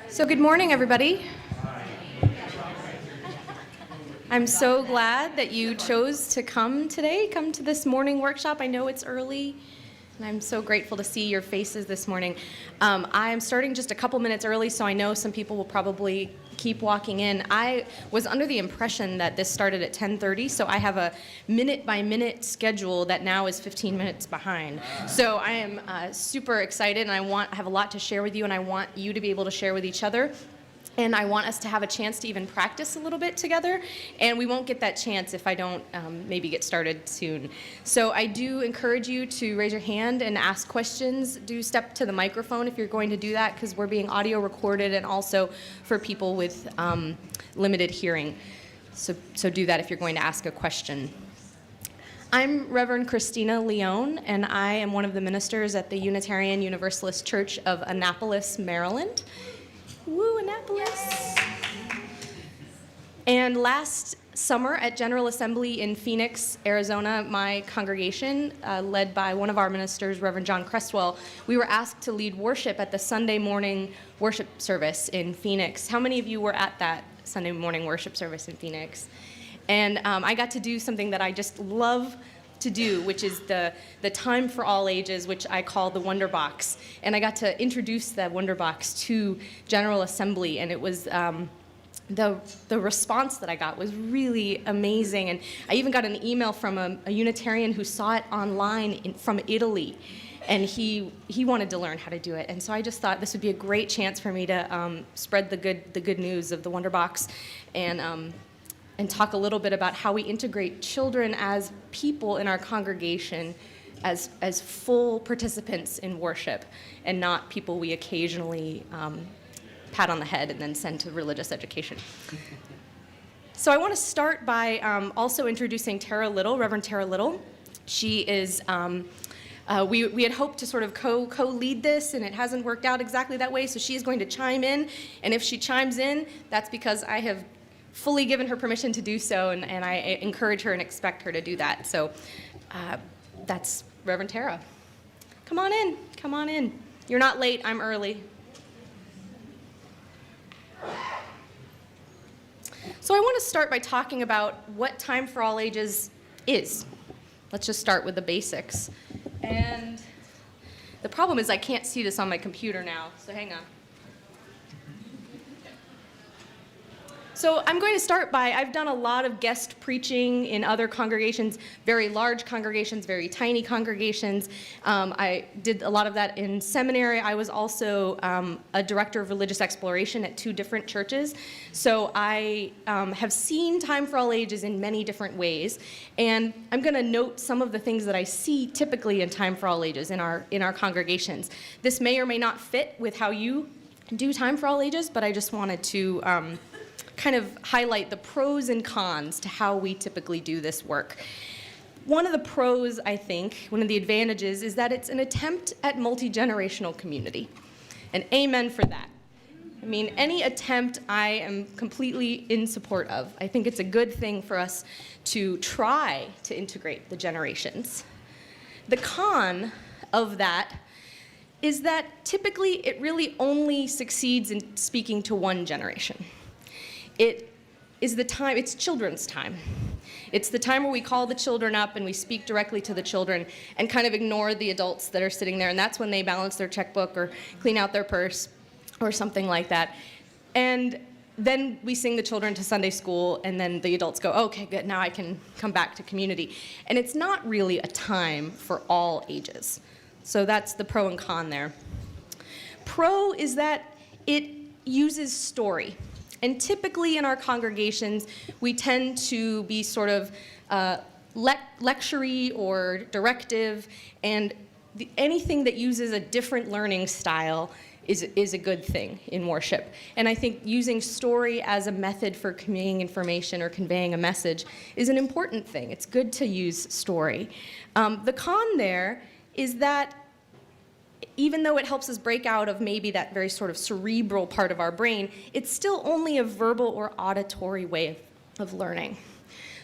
So good morning, everybody. I'm so glad that you chose to come today, come to this morning workshop. I know it's early, and I'm so grateful to see your faces this morning. I am starting just a couple minutes early, so I know some people will probably keep walking in. I was under the impression that this started at 10:30, so I have a minute-by-minute schedule that now is 15 minutes behind. So I am super excited, and I have a lot to share with you, and I want you to be able to share with each other. And I want us to have a chance to even practice a little bit together, and we won't get that chance if I don't maybe get started soon. So I do encourage you to raise your hand and ask questions. Do step to the microphone if you're going to do that, because we're being audio recorded, and also for people with limited hearing. So do that if you're going to ask a question. I'm Reverend Christina Leone, and I am one of the ministers at the Unitarian Universalist Church of Annapolis, Maryland. Woo, Annapolis. And last summer at General Assembly in Phoenix, Arizona, my congregation, led by one of our ministers, Reverend John Crestwell, we were asked to lead worship at the Sunday morning worship service in Phoenix. How many of you were at that Sunday morning worship service in Phoenix? And I got to do something that I just love to do, which is the time for all ages, which I call the Wonderbox. And I got to introduce the Wonderbox to General Assembly, and it was the response that I got was really amazing. And I even got an email from a Unitarian who saw it online from Italy, and he wanted to learn how to do it. And so I just thought this would be a great chance for me to spread the good news of the Wonderbox, and talk a little bit about how we integrate children as people in our congregation as full participants in worship, and not people we occasionally pat on the head and then send to religious education. So I want to start by also introducing Tera Little, Reverend Tera Little. She is, we had hoped to sort of co-lead this, and it hasn't worked out exactly that way, so she is going to chime in, and if she chimes in, that's because I have fully given her permission to do so, and I encourage her and expect her to do that. So that's Reverend Tera. Come on in, come on in. You're not late, I'm early. So I want to start by talking about what Time for All Ages is. Let's just start with the basics. And the problem is I can't see this on my computer now, so hang on. So I'm going to start by, I've done a lot of guest preaching in other congregations, very large congregations, very tiny congregations. I did a lot of that in seminary. I was also a director of religious exploration at 2 different churches. So I have seen Time for All Ages in many different ways. And I'm going to note some of the things that I see typically in Time for All Ages in our congregations. This may or may not fit with how you do Time for All Ages, but I just wanted to kind of highlight the pros and cons to how we typically do this work. One of the pros, I think, one of the advantages, is that it's an attempt at multi-generational community. And amen for that. I mean, any attempt I am completely in support of. I think it's a good thing for us to try to integrate the generations. The con of that is that typically it really only succeeds in speaking to one generation. It is the time, it's children's time. It's the time where we call the children up and we speak directly to the children and kind of ignore the adults that are sitting there, and that's when they balance their checkbook or clean out their purse or something like that. And then we sing the children to Sunday school, and then the adults go, okay, good, now I can come back to community. And it's not really a time for all ages. So that's the pro and con there. Pro is that it uses story. And typically in our congregations, we tend to be sort of lecture-y or directive, and anything that uses a different learning style is a good thing in worship. And I think using story as a method for conveying information or conveying a message is an important thing. It's good to use story. The con there is that even though it helps us break out of maybe that very sort of cerebral part of our brain, it's still only a verbal or auditory way of learning.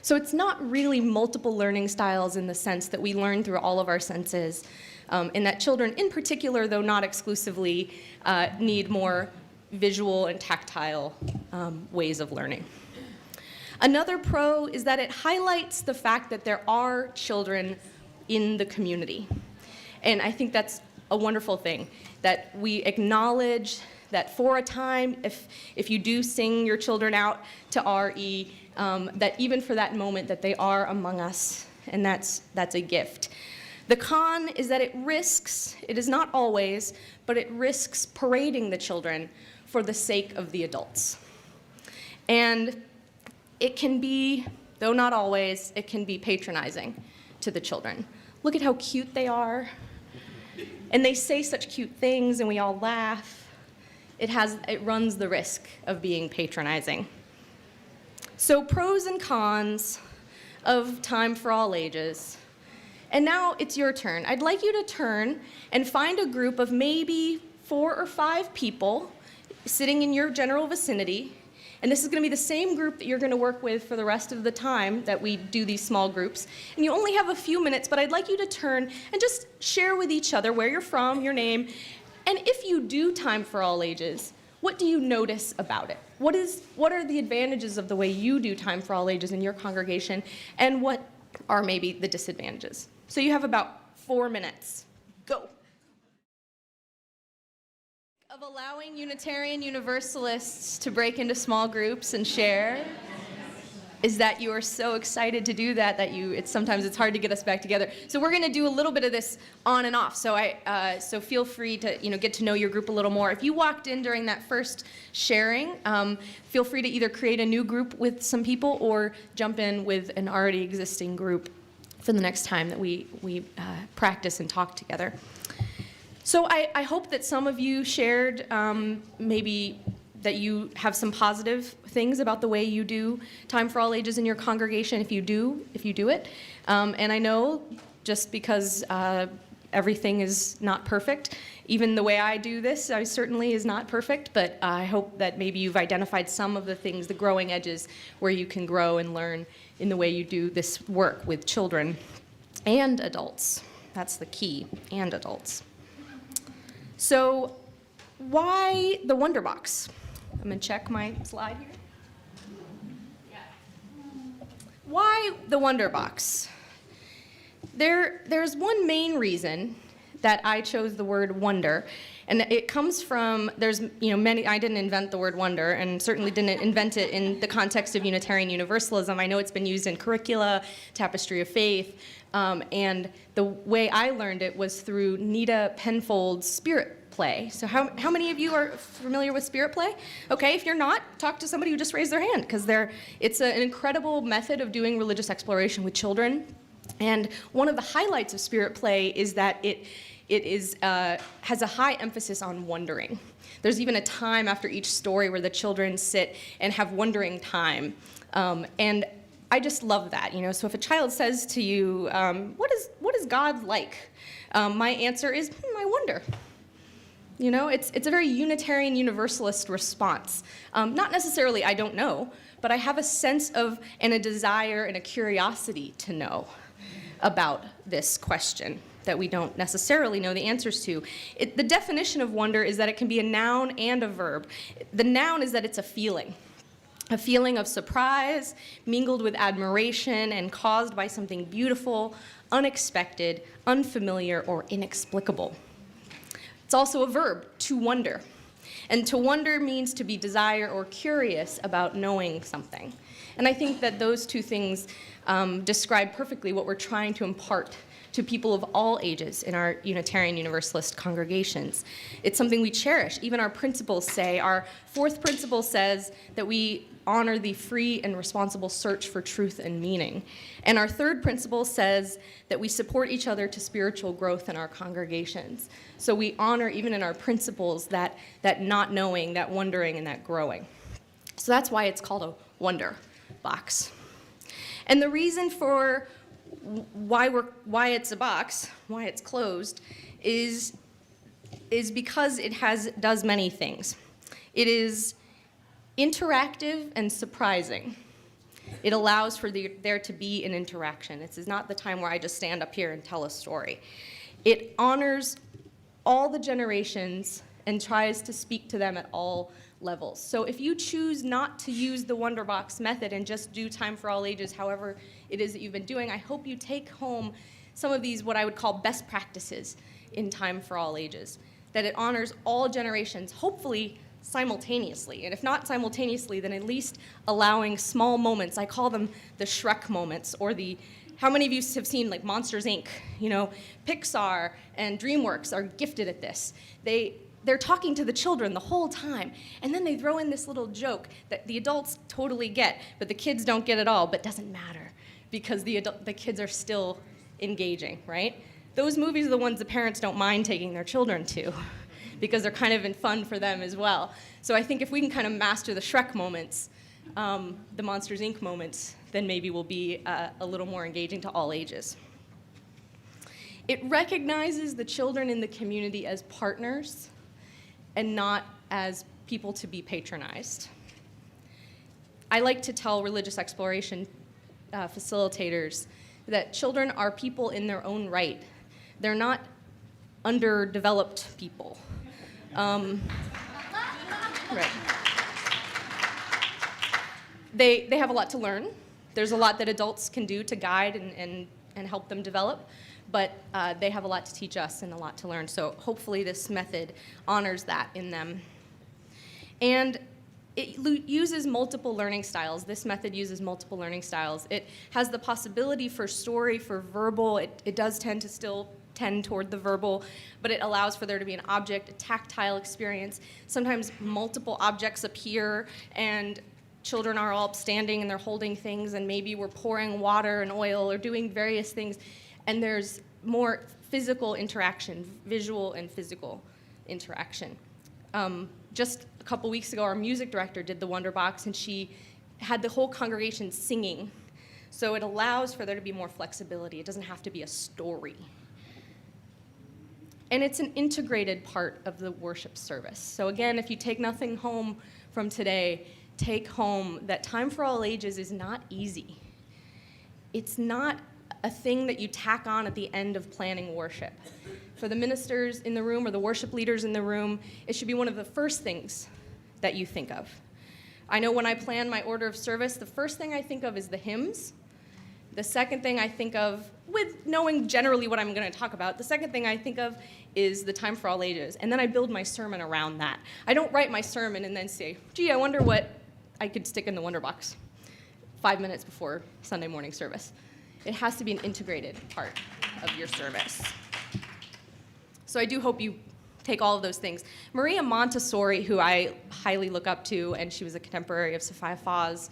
So it's not really multiple learning styles in the sense that we learn through all of our senses, and that children in particular, though not exclusively, need more visual and tactile ways of learning. Another pro is that it highlights the fact that there are children in the community. And I think that's a wonderful thing, that we acknowledge that for a time, if you do sing your children out to RE, that even for that moment that they are among us, and that's a gift. The con is that it is not always, but it risks parading the children for the sake of the adults. And it can be, though not always, it can be patronizing to the children. Look at how cute they are. And they say such cute things and we all laugh. It runs the risk of being patronizing. So pros and cons of Time for All Ages. And now it's your turn. I'd like you to turn and find a group of maybe 4 or 5 people sitting in your general vicinity. And this is going to be the same group that you're going to work with for the rest of the time that we do these small groups. And you only have a few minutes, but I'd like you to turn and just share with each other where you're from, your name, and if you do Time for All Ages, what do you notice about it? What are the advantages of the way you do Time for All Ages in your congregation, and what are maybe the disadvantages? So you have about 4 minutes. Go. Of allowing Unitarian Universalists to break into small groups and share is that you are so excited to do that sometimes it's hard to get us back together. So we're going to do a little bit of this on and off. So so feel free to get to know your group a little more. If you walked in during that first sharing, feel free to either create a new group with some people or jump in with an already existing group for the next time that we practice and talk together. So I hope that some of you shared maybe that you have some positive things about the way you do Time for All Ages in your congregation if you do it. And I know just because everything is not perfect, even the way I do this, I certainly is not perfect, but I hope that maybe you've identified some of the things, the growing edges, where you can grow and learn in the way you do this work with children and adults. That's the key, and adults. So why the Wonderbox? I'm going to check my slide here. Why the Wonderbox? There's one main reason that I chose the word wonder, and it comes from, there's many, I didn't invent the word wonder, and certainly didn't invent it in the context of Unitarian Universalism. I know it's been used in curricula, Tapestry of Faith, and the way I learned it was through Nita Penfold's Spirit Play. So how many of you are familiar with Spirit Play? Okay, if you're not, talk to somebody who just raised their hand, because it's an incredible method of doing religious exploration with children. And one of the highlights of Spirit Play is that it has a high emphasis on wondering. There's even a time after each story where the children sit and have wondering time. And I just love that, So if a child says to you, what is God like? My answer is, I wonder. It's a very Unitarian Universalist response. Not necessarily I don't know, but I have a sense of and a desire and a curiosity to know about this question that we don't necessarily know the answers to. The definition of wonder is that it can be a noun and a verb. The noun is that it's a feeling of surprise mingled with admiration and caused by something beautiful, unexpected, unfamiliar, or inexplicable. It's also a verb, to wonder. And to wonder means to be desire or curious about knowing something. And I think that those two things describe perfectly what we're trying to impart to people of all ages in our Unitarian Universalist congregations. It's something we cherish. Even our principles say, our fourth principle says that we honor the free and responsible search for truth and meaning. And our third principle says that we support each other to spiritual growth in our congregations. So we honor, even in our principles, that not knowing, that wondering, and that growing. So that's why it's called a wonder box. And the reason for why it's a box, why it's closed, is because it does many things. It is interactive and surprising. It allows for there to be an interaction. This is not the time where I just stand up here and tell a story. It honors all the generations and tries to speak to them at all levels. So if you choose not to use the Wonderbox method and just do Time for All Ages, however it is that you've been doing, I hope you take home some of these, what I would call best practices in Time for All Ages, that it honors all generations, hopefully simultaneously. And if not simultaneously, then at least allowing small moments. I call them the Shrek moments, or the, how many of you have seen like Monsters, Inc.? You know, Pixar and DreamWorks are gifted at this. They're talking to the children the whole time, and then they throw in this little joke that the adults totally get, but the kids don't get at all, but doesn't matter, because the kids are still engaging, right? Those movies are the ones the parents don't mind taking their children to, because they're kind of in fun for them as well. So I think if we can kind of master the Shrek moments, the Monsters, Inc. moments, then maybe we'll be a little more engaging to all ages. It recognizes the children in the community as partners and not as people to be patronized. I like to tell religious exploration facilitators that children are people in their own right. They're not underdeveloped people. Right. They have a lot to learn. There's a lot that adults can do to guide and help them develop, but they have a lot to teach us and a lot to learn. So hopefully this method honors that in them. And it uses multiple learning styles. This method uses multiple learning styles. It has the possibility for story, for verbal. It does tend to still tend toward the verbal, but it allows for there to be an object, a tactile experience. Sometimes multiple objects appear and children are all standing and they're holding things, and maybe we're pouring water and oil or doing various things, and there's more physical interaction, visual and physical interaction. Just a couple weeks ago, our music director did the Wonderbox, and she had the whole congregation singing. So it allows for there to be more flexibility. It doesn't have to be a story. And it's an integrated part of the worship service. So again, if you take nothing home from today, take home that Time for All Ages is not easy. It's not a thing that you tack on at the end of planning worship. For the ministers in the room or the worship leaders in the room, it should be one of the first things that you think of. I know when I plan my order of service, the first thing I think of is the hymns. The second thing I think of, with knowing generally what I'm going to talk about, the second thing I think of is the Time for All Ages. And then I build my sermon around that. I don't write my sermon and then say, gee, I wonder what I could stick in the Wonderbox 5 minutes before Sunday morning service. It has to be an integrated part of your service. So I do hope you take all of those things. Maria Montessori, who I highly look up to, and she was a contemporary of Sophia Foz,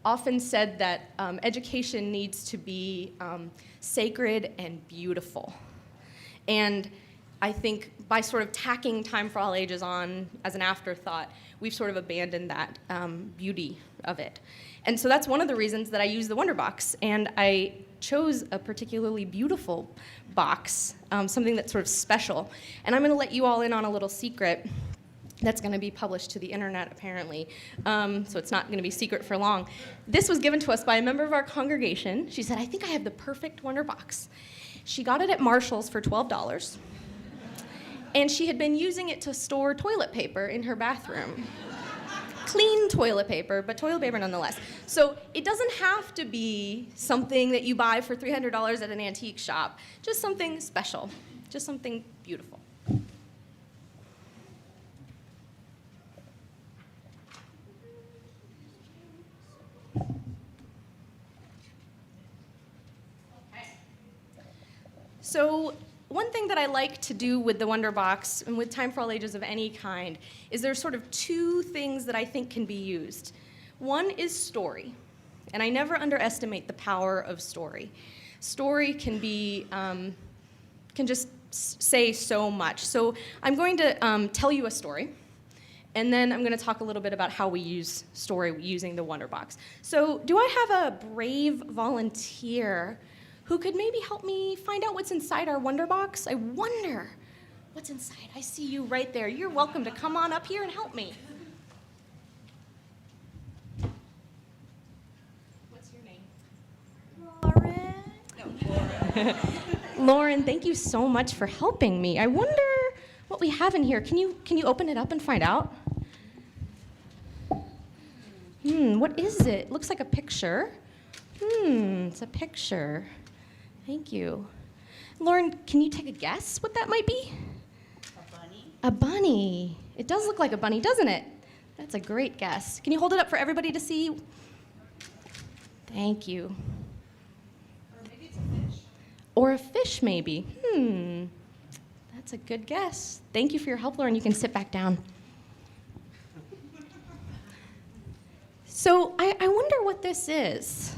often said that education needs to be sacred and beautiful. And I think by sort of tacking Time for All Ages on as an afterthought, we've sort of abandoned that beauty of it. And so that's one of the reasons that I use the Wonderbox. And I chose a particularly beautiful box, something that's sort of special. And I'm going to let you all in on a little secret that's going to be published to the internet, apparently. So it's not going to be secret for long. This was given to us by a member of our congregation. She said, I think I have the perfect Wonderbox. She got it at Marshall's for $12. And she had been using it to store toilet paper in her bathroom. Clean toilet paper, but toilet paper nonetheless. So it doesn't have to be something that you buy for $300 at an antique shop. Just something special, just something beautiful. So one thing that I like to do with the Wonderbox and with Time for All Ages of any kind is there's sort of two things that I think can be used. One is story, and I never underestimate the power of story. Story can be, can just say so much. So I'm going to tell you a story, and then I'm going to talk a little bit about how we use story using the Wonderbox. So do I have a brave volunteer who could maybe help me find out what's inside our Wonderbox? I wonder what's inside. I see you right there. You're welcome to come on up here and help me. What's your name? Lauren. No, Lauren. Lauren, thank you so much for helping me. I wonder what we have in here. Can you open it up and find out? What is it? Looks like a picture. It's a picture. Thank you. Lauren, can you take a guess what that might be? A bunny. A bunny. It does look like a bunny, doesn't it? That's a great guess. Can you hold it up for everybody to see? Thank you. Or maybe it's a fish. Or a fish, maybe. That's a good guess. Thank you for your help, Lauren. You can sit back down. So I wonder what this is.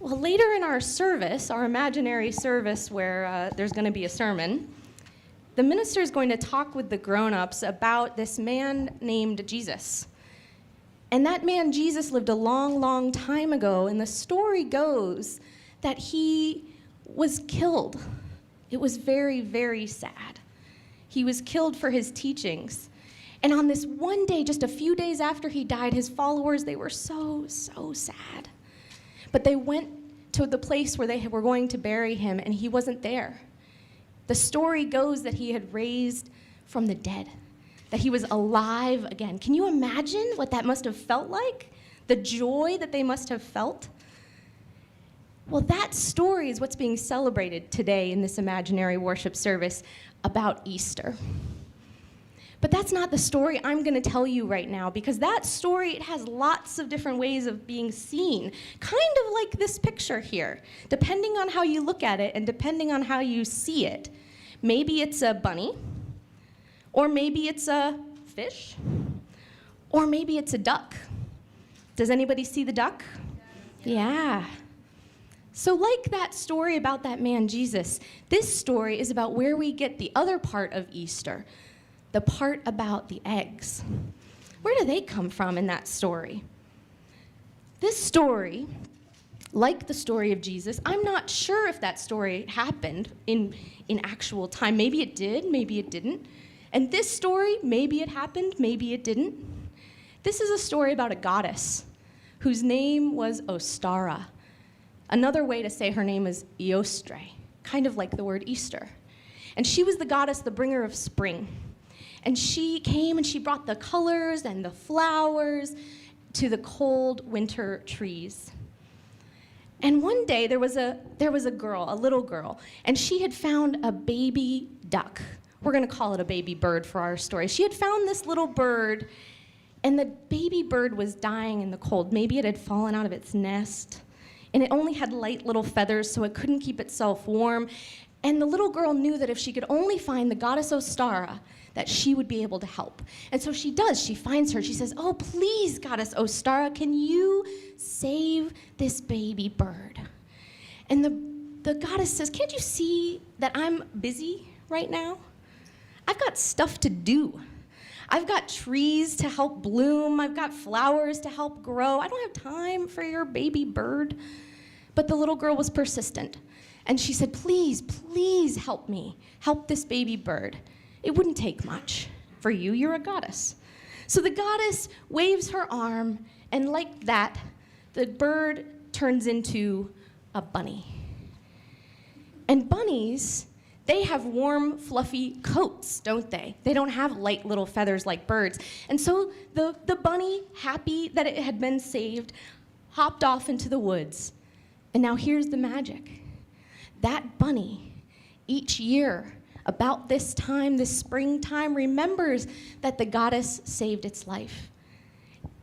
Well, later in our service, our imaginary service where there's going to be a sermon, the minister is going to talk with the grown-ups about this man named Jesus. And that man, Jesus, lived a long, long time ago, and the story goes that he was killed. It was very, very sad. He was killed for his teachings. And on this one day, just a few days after he died, his followers, they were so, so sad. But they went to the place where they were going to bury him, and he wasn't there. The story goes that he had raised from the dead, that he was alive again. Can you imagine what that must have felt like? The joy that they must have felt? Well, that story is what's being celebrated today in this imaginary worship service about Easter. But that's not the story I'm going to tell you right now, because that story, it has lots of different ways of being seen, kind of like this picture here, depending on how you look at it and depending on how you see it. Maybe it's a bunny, or maybe it's a fish, or maybe it's a duck. Does anybody see the duck? Yeah. So like that story about that man Jesus, this story is about where we get the other part of Easter, the part about the eggs. Where do they come from in that story? This story, like the story of Jesus, I'm not sure if that story happened in actual time. Maybe it did, maybe it didn't. And this story, maybe it happened, maybe it didn't. This is a story about a goddess whose name was Ostara. Another way to say her name is Eostre, kind of like the word Easter. And she was the goddess, the bringer of spring. And she came and she brought the colors and the flowers to the cold winter trees. And one day there was a girl, a little girl, and she had found a baby duck. We're going to call it a baby bird for our story. She had found this little bird, and the baby bird was dying in the cold. Maybe it had fallen out of its nest, and it only had light little feathers, so it couldn't keep itself warm. And the little girl knew that if she could only find the goddess Ostara, that she would be able to help. And so she does. She finds her. She says, "Oh, please, goddess Ostara, can you save this baby bird?" And the goddess says, "Can't you see that I'm busy right now? I've got stuff to do. I've got trees to help bloom. I've got flowers to help grow. I don't have time for your baby bird." But the little girl was persistent. And she said, "Please, please help me. Help this baby bird. It wouldn't take much for you. You're a goddess." So the goddess waves her arm, and like that, the bird turns into a bunny. And bunnies, they have warm, fluffy coats, don't they? They don't have light little feathers like birds. And so the bunny, happy that it had been saved, hopped off into the woods. And now here's the magic. That bunny, each year, about this time, this springtime, remembers that the goddess saved its life.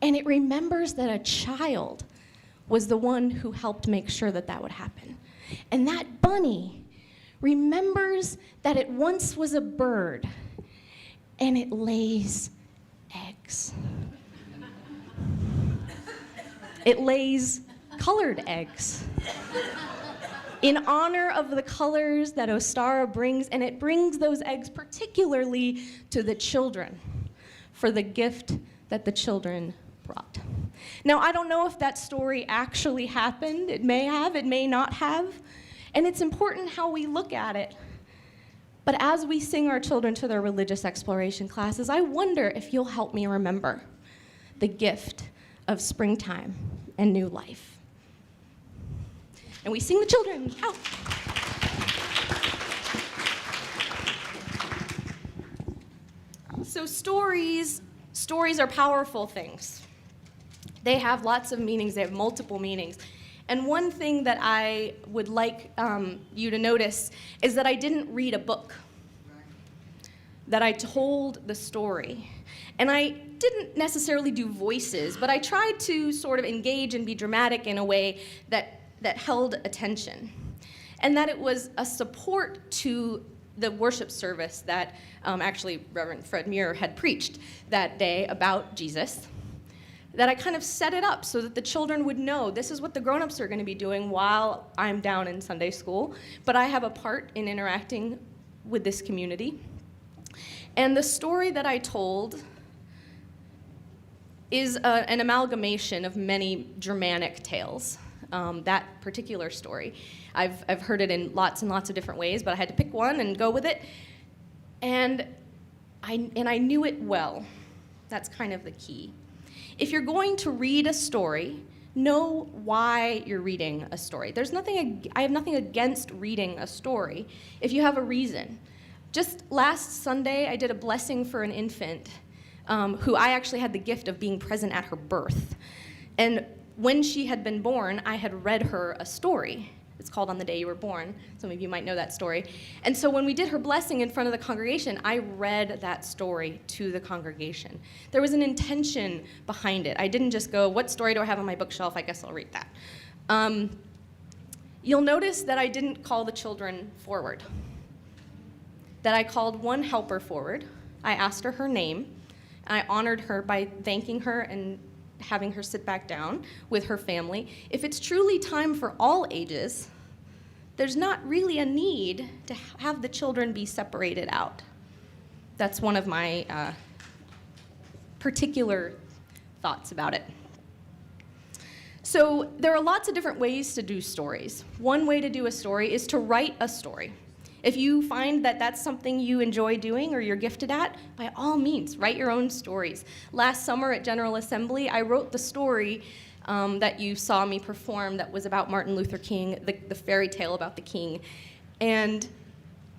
And it remembers that a child was the one who helped make sure that that would happen. And that bunny remembers that it once was a bird, and it lays eggs. It lays colored eggs in honor of the colors that Ostara brings, and it brings those eggs particularly to the children for the gift that the children brought. Now, I don't know if that story actually happened. It may have, it may not have, and it's important how we look at it. But as we sing our children to their religious exploration classes, I wonder if you'll help me remember the gift of springtime and new life. And we sing the children out. stories are powerful things. They have lots of meanings. They have multiple meanings. And one thing that I would like you to notice is that I didn't read a book, that I told the story. And I didn't necessarily do voices, but I tried to sort of engage and be dramatic in a way that held attention. And that it was a support to the worship service that actually Reverend Fred Muir had preached that day about Jesus, that I kind of set it up so that the children would know this is what the grown-ups are going to be doing while I'm down in Sunday school, but I have a part in interacting with this community. And the story that I told is an amalgamation of many Germanic tales. That particular story, I've heard it in lots and lots of different ways, but I had to pick one and go with it. And I knew it well. That's kind of the key. If you're going to read a story, know why you're reading a story. I have nothing against reading a story if you have a reason. Just last Sunday, I did a blessing for an infant who I actually had the gift of being present at her birth. And when she had been born, I had read her a story. It's called On the Day You Were Born. Some of you might know that story. And so when we did her blessing in front of the congregation, I read that story to the congregation. There was an intention behind it. I didn't just go, what story do I have on my bookshelf? I guess I'll read that. You'll notice that I didn't call the children forward, that I called one helper forward. I asked her name. I honored her by thanking her and having her sit back down with her family. If it's truly time for all ages, there's not really a need to have the children be separated out. That's one of my particular thoughts about it. So there are lots of different ways to do stories. One way to do a story is to write a story. If you find that that's something you enjoy doing or you're gifted at, by all means, write your own stories. Last summer at General Assembly, I wrote the story that you saw me perform that was about Martin Luther King, the fairy tale about the king. And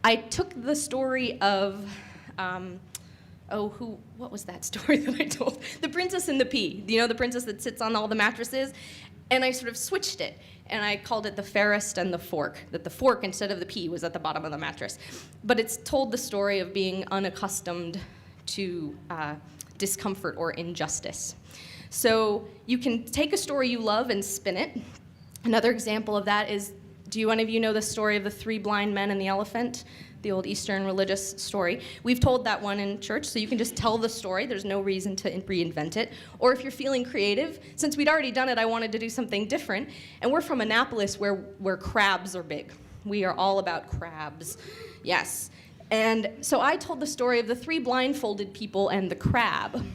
I took the story of, what was that story that I told? The Princess and the Pea, you know, the princess that sits on all the mattresses? And I sort of switched it, and I called it The Fairest and the Fork, that the fork instead of the pea was at the bottom of the mattress. But it's told the story of being unaccustomed to discomfort or injustice. So you can take a story you love and spin it. Another example of that is, do any of you know the story of the 3 blind men and the elephant? The old Eastern religious story. We've told that one in church, so you can just tell the story. There's no reason to reinvent it. Or if you're feeling creative, since we'd already done it, I wanted to do something different. And we're from Annapolis, where crabs are big. We are all about crabs. Yes. And so I told the story of the 3 blindfolded people and the crab.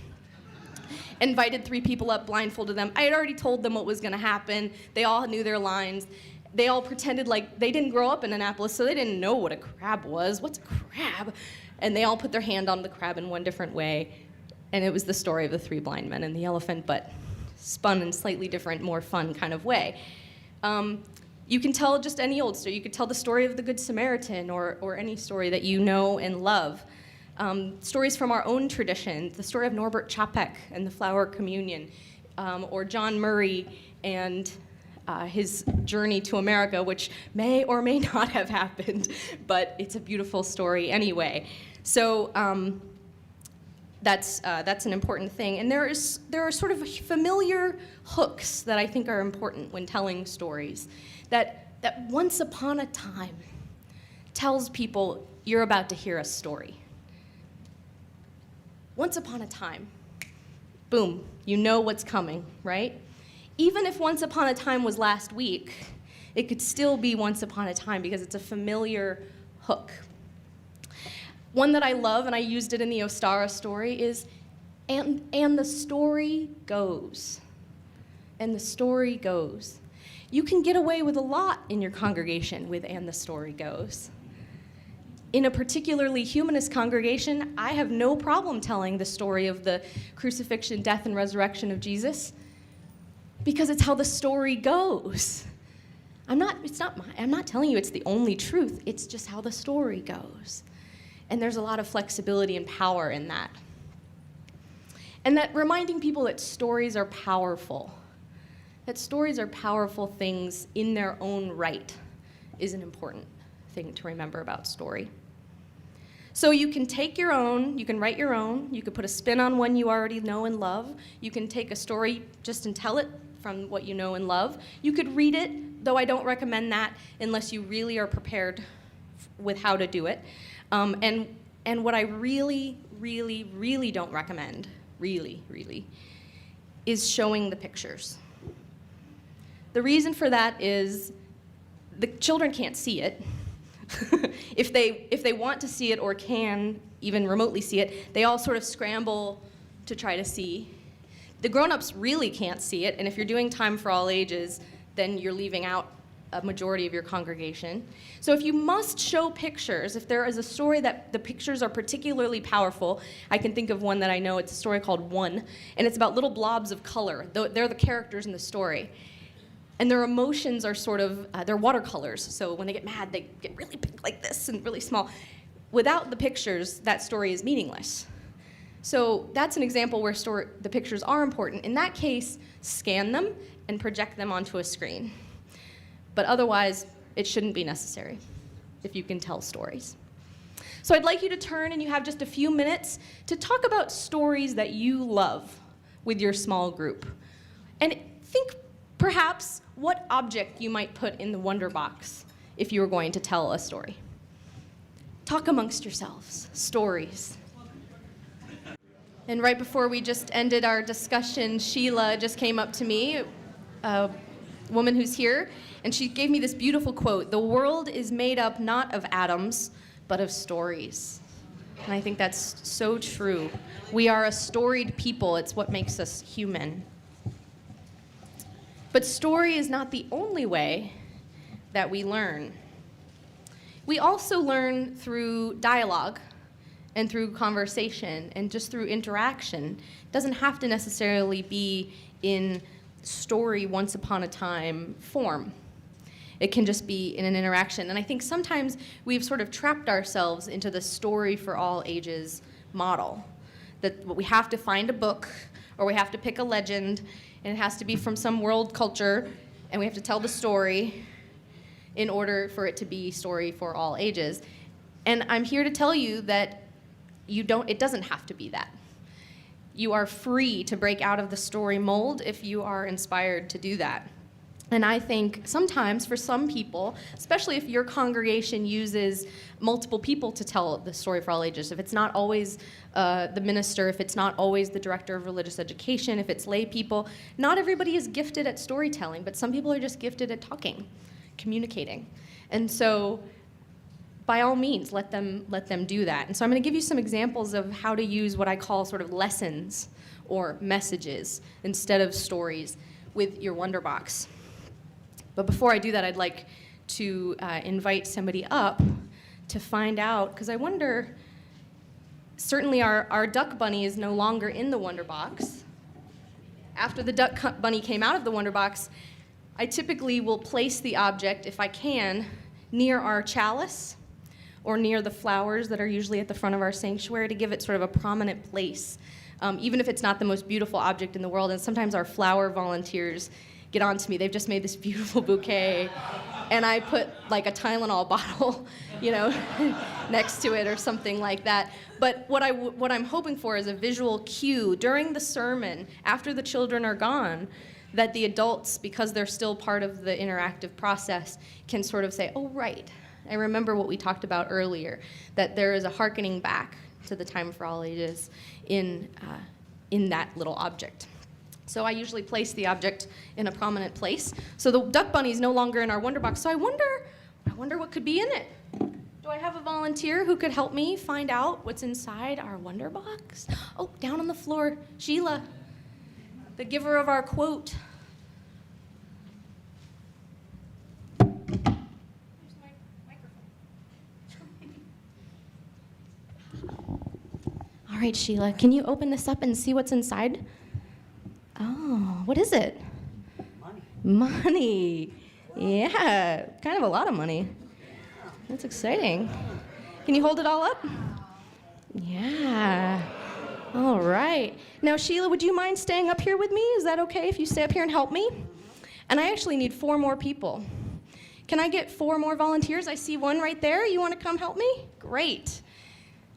Invited 3 people up, blindfolded them. I had already told them what was going to happen. They all knew their lines. They all pretended like they didn't grow up in Annapolis, so they didn't know what a crab was. What's a crab? And they all put their hand on the crab in one different way. And it was the story of the 3 blind men and the elephant, but spun in slightly different, more fun kind of way. You can tell just any old story. You could tell the story of the Good Samaritan or any story that you know and love. Stories from our own tradition, the story of Norbert Chapek and the Flower Communion, or John Murray and his journey to America, which may or may not have happened, but it's a beautiful story anyway. So that's an important thing. And there are sort of familiar hooks that I think are important when telling stories. That once upon a time tells people you're about to hear a story. Once upon a time, boom, you know what's coming, right? Even if once upon a time was last week, it could still be once upon a time because it's a familiar hook. One that I love, and I used it in the Ostara story, is, and the story goes. And the story goes. You can get away with a lot in your congregation with and the story goes. In a particularly humanist congregation, I have no problem telling the story of the crucifixion, death, and resurrection of Jesus because it's how the story goes. I'm not telling you it's the only truth. It's just how the story goes. And there's a lot of flexibility and power in that. And that reminding people that stories are powerful, that stories are powerful things in their own right is an important thing to remember about story. So you can take your own, you can write your own, you could put a spin on one you already know and love, you can take a story just and tell it from what you know and love. You could read it, though I don't recommend that unless you really are prepared with how to do it. And what I really, really, really don't recommend, really, is showing the pictures. The reason for that is the children can't see it. If they want to see it or can even remotely see it, they all sort of scramble to try to see. The grown-ups really can't see it, and if you're doing time for all ages, then you're leaving out a majority of your congregation. So if you must show pictures, if there is a story that the pictures are particularly powerful, I can think of one that I know, it's a story called One, and it's about little blobs of color. They're the characters in the story. And their emotions are sort of, they're watercolors, so when they get mad, they get really big like this and really small. Without the pictures, that story is meaningless. So that's an example where the pictures are important. In that case, scan them and project them onto a screen. But otherwise, it shouldn't be necessary if you can tell stories. So I'd like you to turn, and you have just a few minutes to talk about stories that you love with your small group. And think perhaps what object you might put in the Wonderbox if you were going to tell a story. Talk amongst yourselves, stories. And right before we just ended our discussion, Sheila just came up to me, a woman who's here, and she gave me this beautiful quote: "The world is made up not of atoms, but of stories." And I think that's so true. We are a storied people. It's what makes us human. But story is not the only way that we learn. We also learn through dialogue and through conversation and just through interaction. It doesn't have to necessarily be in story once upon a time form. It can just be in an interaction. And I think sometimes we've sort of trapped ourselves into the story for all ages model. That we have to find a book, or we have to pick a legend, and it has to be from some world culture, and we have to tell the story in order for it to be story for all ages. And I'm here to tell you that it doesn't have to be that. You are free to break out of the story mold if you are inspired to do that. And I think sometimes for some people, especially if your congregation uses multiple people to tell the story for all ages, if it's not always the minister, if it's not always the director of religious education, if it's lay people, not everybody is gifted at storytelling, but some people are just gifted at talking, communicating. And so by all means, let them do that. And so I'm going to give you some examples of how to use what I call sort of lessons or messages instead of stories with your Wonderbox. But before I do that, I'd like to invite somebody up to find out, because I wonder, certainly our duck bunny is no longer in the Wonderbox. After the duck bunny came out of the Wonderbox, I typically will place the object, if I can, near our chalice or near the flowers that are usually at the front of our sanctuary to give it sort of a prominent place, even if it's not the most beautiful object in the world. And sometimes our flower volunteers get on to me. They've just made this beautiful bouquet, and I put like a Tylenol bottle, next to it or something like that. But what I'm hoping for is a visual cue during the sermon, after the children are gone, that the adults, because they're still part of the interactive process, can sort of say, oh, right, I remember what we talked about earlier, that there is a hearkening back to the time for all ages in that little object. So I usually place the object in a prominent place. So the duck bunny is no longer in our Wonderbox. So I wonder what could be in it. Do I have a volunteer who could help me find out what's inside our Wonderbox? Oh, down on the floor, Sheila, the giver of our quote. Here's my microphone. All right, Sheila, can you open this up and see what's inside? Oh, what is it? Money. Yeah, kind of a lot of money. That's exciting. Can you hold it all up? Yeah. All right. Now, Sheila, would you mind staying up here with me? Is that okay if you stay up here and help me? And I actually need 4 more people. Can I get 4 more volunteers? I see one right there. You want to come help me? Great.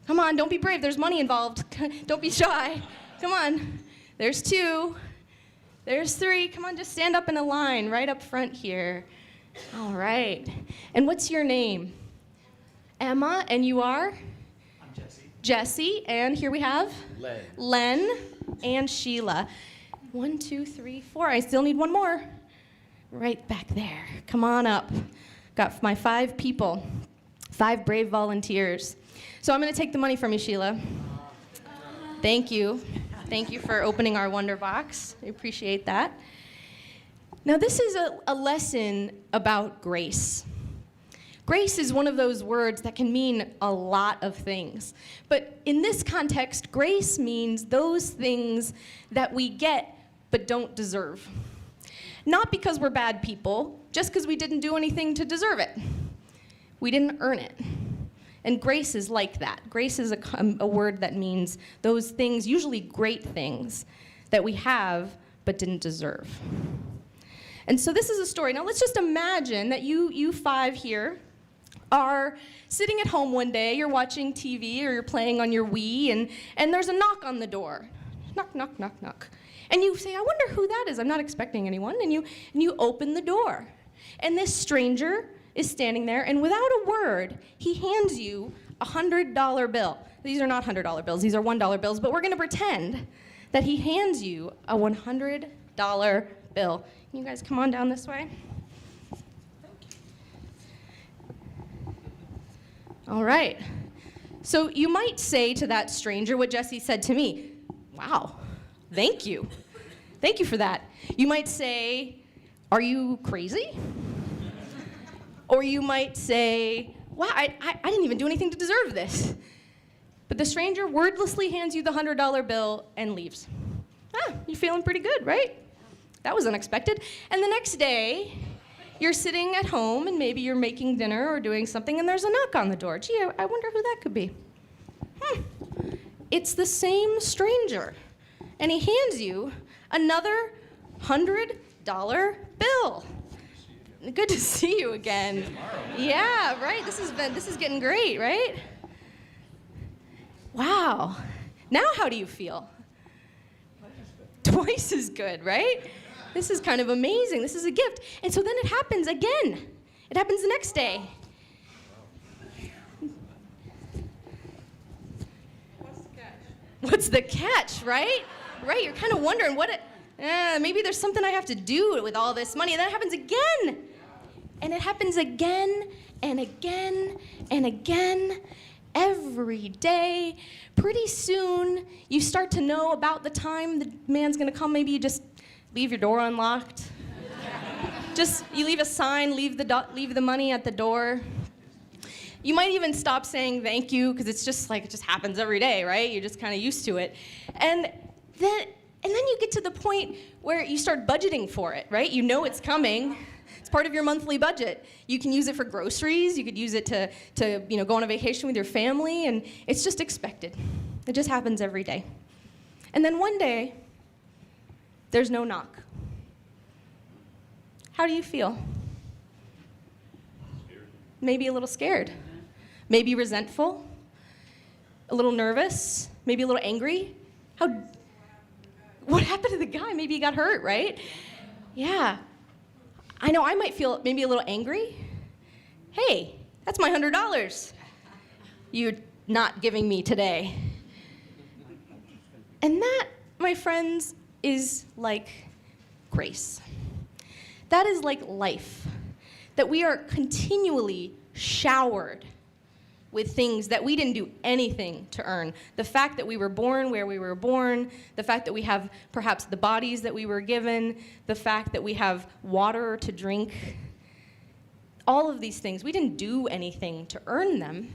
Come on, don't be brave. There's money involved. Don't be shy. Come on. There's 2. There's 3. Come on, just stand up in a line right up front here. All right. And what's your name? Emma, and you are? I'm Jesse. Jesse, and here we have? Len. Len and Sheila. 1, 2, 3, 4. I still need 1 more. Right back there. Come on up. Got my 5 people, 5 brave volunteers. So I'm going to take the money from you, Sheila. Thank you. Thank you for opening our Wonderbox. I appreciate that. Now, this is a lesson about grace. Grace is one of those words that can mean a lot of things. But in this context, grace means those things that we get but don't deserve. Not because we're bad people, just because we didn't do anything to deserve it. We didn't earn it. And grace is like that. Grace is a word that means those things, usually great things, that we have but didn't deserve. And so this is a story. Now let's just imagine that you 5 here are sitting at home one day, you're watching TV or you're playing on your Wii, and there's a knock on the door. Knock, knock, knock, knock. And you say, I wonder who that is. I'm not expecting anyone. And you open the door. And this stranger is standing there, and without a word, he hands you a $100 bill. These are not $100 bills, these are $1 bills, but we're gonna pretend that he hands you a $100 bill. Can you guys come on down this way? All right. So you might say to that stranger what Jesse said to me. Wow, thank you. Thank you for that. You might say, are you crazy? Or you might say, wow, I didn't even do anything to deserve this. But the stranger wordlessly hands you the $100 bill and leaves. Ah, you're feeling pretty good, right? That was unexpected. And the next day, you're sitting at home and maybe you're making dinner or doing something and there's a knock on the door. Gee, I wonder who that could be. It's the same stranger. And he hands you another $100 bill. Good to see you again. Yeah, right? This is getting great, right? Wow. Now how do you feel? Twice as good, right? This is kind of amazing. This is a gift. And so then it happens again. It happens the next day. What's the catch, right? Right, you're kind of wondering maybe there's something I have to do with all this money. And then it happens again. And it happens again and again and again every day. Pretty soon, you start to know about the time the man's gonna come. Maybe you just leave your door unlocked. You leave a sign, leave the money at the door. You might even stop saying thank you, because it's just like, it just happens every day, right? You're just kind of used to it. And then you get to the point where you start budgeting for it, right? You know it's coming. It's part of your monthly budget. You can use it for groceries. You could use it to go on a vacation with your family, and it's just expected. It just happens every day. And then one day, there's no knock. How do you feel? Scared. Maybe a little scared. Maybe resentful. A little nervous. Maybe a little angry. What happened to the guy? Maybe he got hurt, right? Yeah. I know I might feel maybe a little angry. Hey, that's my $100 you're not giving me today. And that, my friends, is like grace. That is like life. That we are continually showered with things that we didn't do anything to earn. The fact that we were born where we were born, the fact that we have perhaps the bodies that we were given, the fact that we have water to drink, all of these things, we didn't do anything to earn them.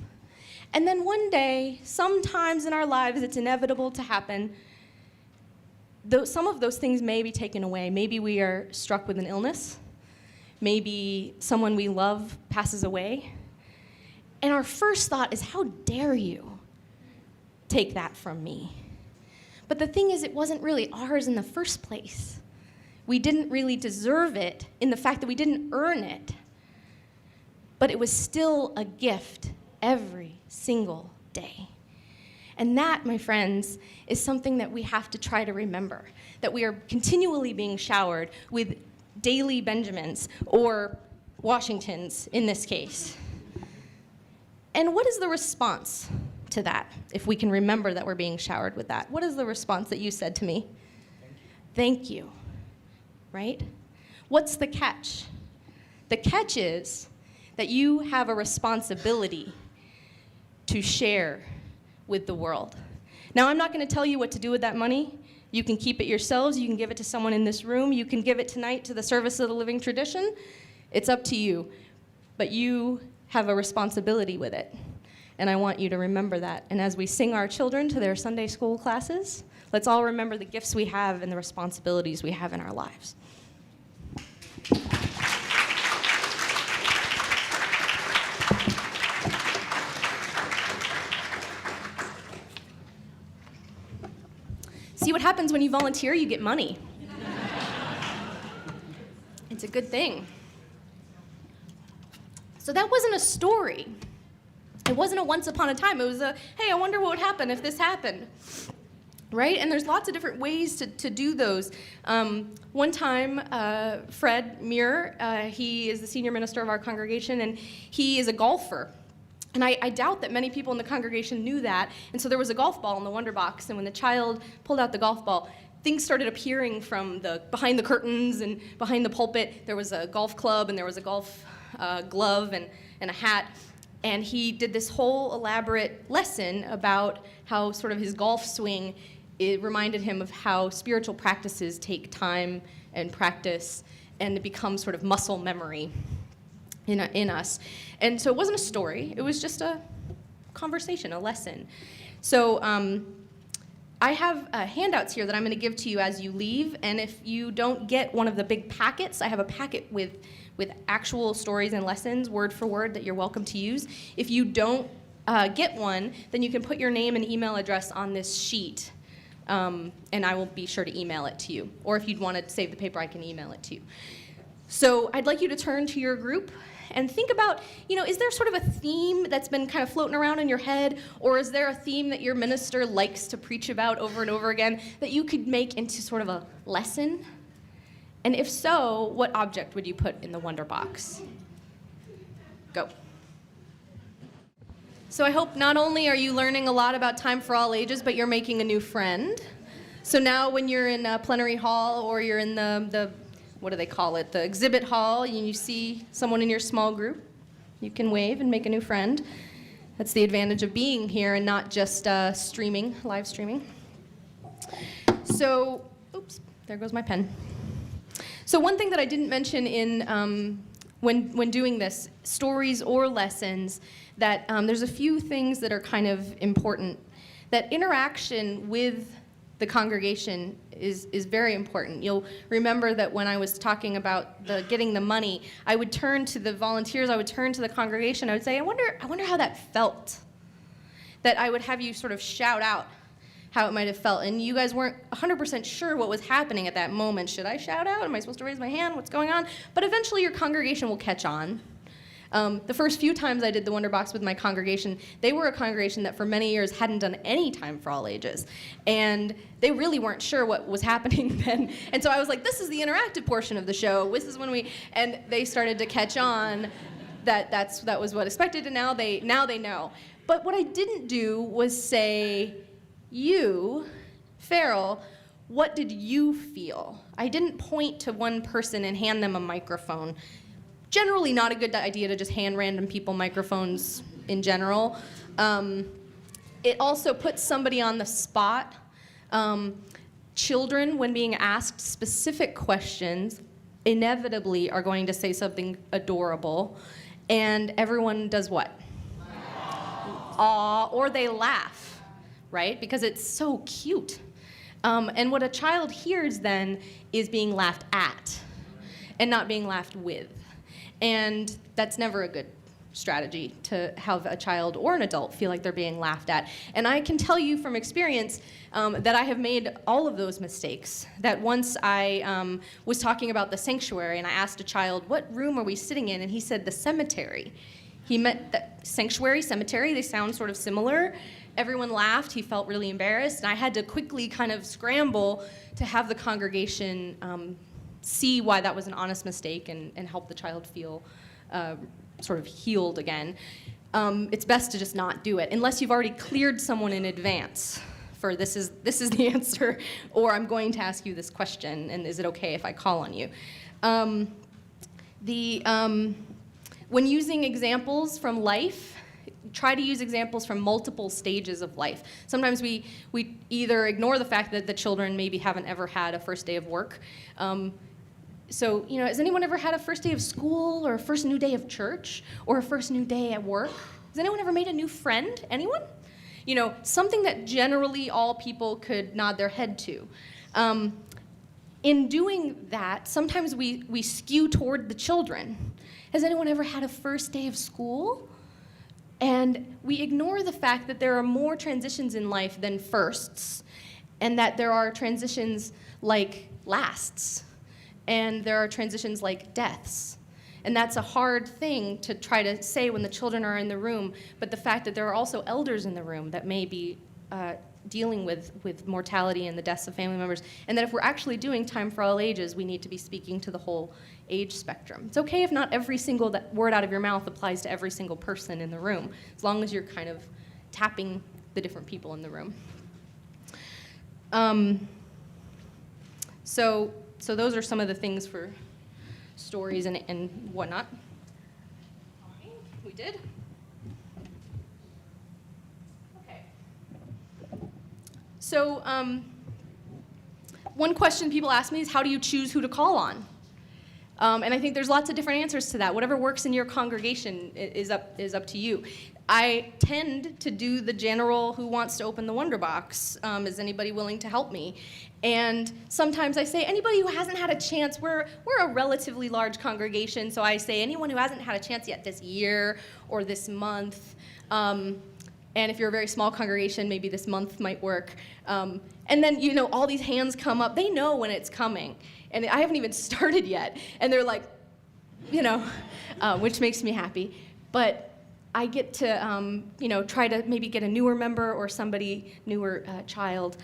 And then one day, sometimes in our lives, it's inevitable to happen, some of those things may be taken away. Maybe we are struck with an illness. Maybe someone we love passes away. And our first thought is, how dare you take that from me? But the thing is, it wasn't really ours in the first place. We didn't really deserve it in the fact that we didn't earn it. But it was still a gift every single day. And that, my friends, is something that we have to try to remember, that we are continually being showered with daily Benjamins, or Washingtons in this case. And what is the response to that, if we can remember that we're being showered with that? What is the response that you said to me? Thank you. Right? What's the catch? The catch is that you have a responsibility to share with the world. Now, I'm not going to tell you what to do with that money. You can keep it yourselves. You can give it to someone in this room. You can give it tonight to the Service of the Living Tradition. It's up to you. But you have a responsibility with it. And I want you to remember that. And as we sing our children to their Sunday school classes, let's all remember the gifts we have and the responsibilities we have in our lives. See what happens when you volunteer? You get money. It's a good thing. So that wasn't a story. It wasn't a once upon a time. It was a, hey, I wonder what would happen if this happened. Right? And there's lots of different ways to do those. One time, Fred Muir, he is the senior minister of our congregation, and he is a golfer. And I doubt that many people in the congregation knew that. And so there was a golf ball in the Wonderbox, and when the child pulled out the golf ball, things started appearing from behind the curtains and behind the pulpit. There was a golf club, and there was a golf glove and a hat. And he did this whole elaborate lesson about how sort of his golf swing, it reminded him of how spiritual practices take time and practice, and it becomes sort of muscle memory in us. And so it wasn't a story, it was just a conversation, a lesson. So I have handouts here that I'm going to give to you as you leave, and if you don't get one of the big packets, I have a packet with actual stories and lessons, word for word, that you're welcome to use. If you don't get one, then you can put your name and email address on this sheet, and I will be sure to email it to you. Or if you'd want to save the paper, I can email it to you. So I'd like you to turn to your group and think about, is there sort of a theme that's been kind of floating around in your head, or is there a theme that your minister likes to preach about over and over again that you could make into sort of a lesson? And if so, what object would you put in the Wonderbox? Go. So I hope not only are you learning a lot about time for all ages, but you're making a new friend. So now when you're in a plenary hall, or you're in the what do they call it, the exhibit hall, and you see someone in your small group, you can wave and make a new friend. That's the advantage of being here and not just live streaming. So, oops, there goes my pen. So one thing that I didn't mention in when doing this, stories or lessons, that there's a few things that are kind of important. That interaction with the congregation is very important. You'll remember that when I was talking about getting the money, I would turn to the volunteers, I would turn to the congregation, I would say, I wonder how that felt. That I would have you sort of shout out how it might have felt. And you guys weren't 100% sure what was happening at that moment. Should I shout out? Am I supposed to raise my hand? What's going on? But eventually your congregation will catch on. The first few times I did the Wonderbox with my congregation, they were a congregation that for many years hadn't done any time for all ages. And they really weren't sure what was happening then. And so I was like, this is the interactive portion of the show. This is when and they started to catch on that was what expected, and now they know. But what I didn't do was say, you, Farrell, what did you feel? I didn't point to one person and hand them a microphone. Generally not a good idea to just hand random people microphones in general. It also puts somebody on the spot. Children, when being asked specific questions, inevitably are going to say something adorable. And everyone does what? Aw, or they laugh, right? Because it's so cute. And what a child hears then is being laughed at and not being laughed with. And that's never a good strategy to have a child or an adult feel like they're being laughed at. And I can tell you from experience that I have made all of those mistakes. That once I was talking about the sanctuary and I asked a child, what room are we sitting in? And he said, the cemetery. He meant that sanctuary, cemetery, they sound sort of similar. Everyone laughed, he felt really embarrassed, and I had to quickly kind of scramble to have the congregation see why that was an honest mistake and help the child feel sort of healed again. It's best to just not do it, unless you've already cleared someone in advance for this is the answer, or I'm going to ask you this question, and is it okay if I call on you? When using examples from life, try to use examples from multiple stages of life. Sometimes we either ignore the fact that the children maybe haven't ever had a first day of work. So, has anyone ever had a first day of school or a first new day of church or a first new day at work? Has anyone ever made a new friend? Anyone? Something that generally all people could nod their head to. In doing that, sometimes we skew toward the children. Has anyone ever had a first day of school? And we ignore the fact that there are more transitions in life than firsts, and that there are transitions like lasts, and there are transitions like deaths. And that's a hard thing to try to say when the children are in the room, but the fact that there are also elders in the room that may be dealing with mortality and the deaths of family members, and that if we're actually doing Time for All Ages, we need to be speaking to the whole age spectrum. It's okay if not every single word out of your mouth applies to every single person in the room, as long as you're kind of tapping the different people in the room. So those are some of the things for stories and whatnot. We did. So one question people ask me is, how do you choose who to call on? And I think there's lots of different answers to that. Whatever works in your congregation is up to you. I tend to do the general, who wants to open the Wonderbox? Is anybody willing to help me? And sometimes I say, anybody who hasn't had a chance. We're a relatively large congregation, so I say anyone who hasn't had a chance yet this year or this month. And if you're a very small congregation, maybe this month might work. And then, all these hands come up. They know when it's coming. And I haven't even started yet. And they're like, which makes me happy. But I get to, try to maybe get a newer member or somebody newer child.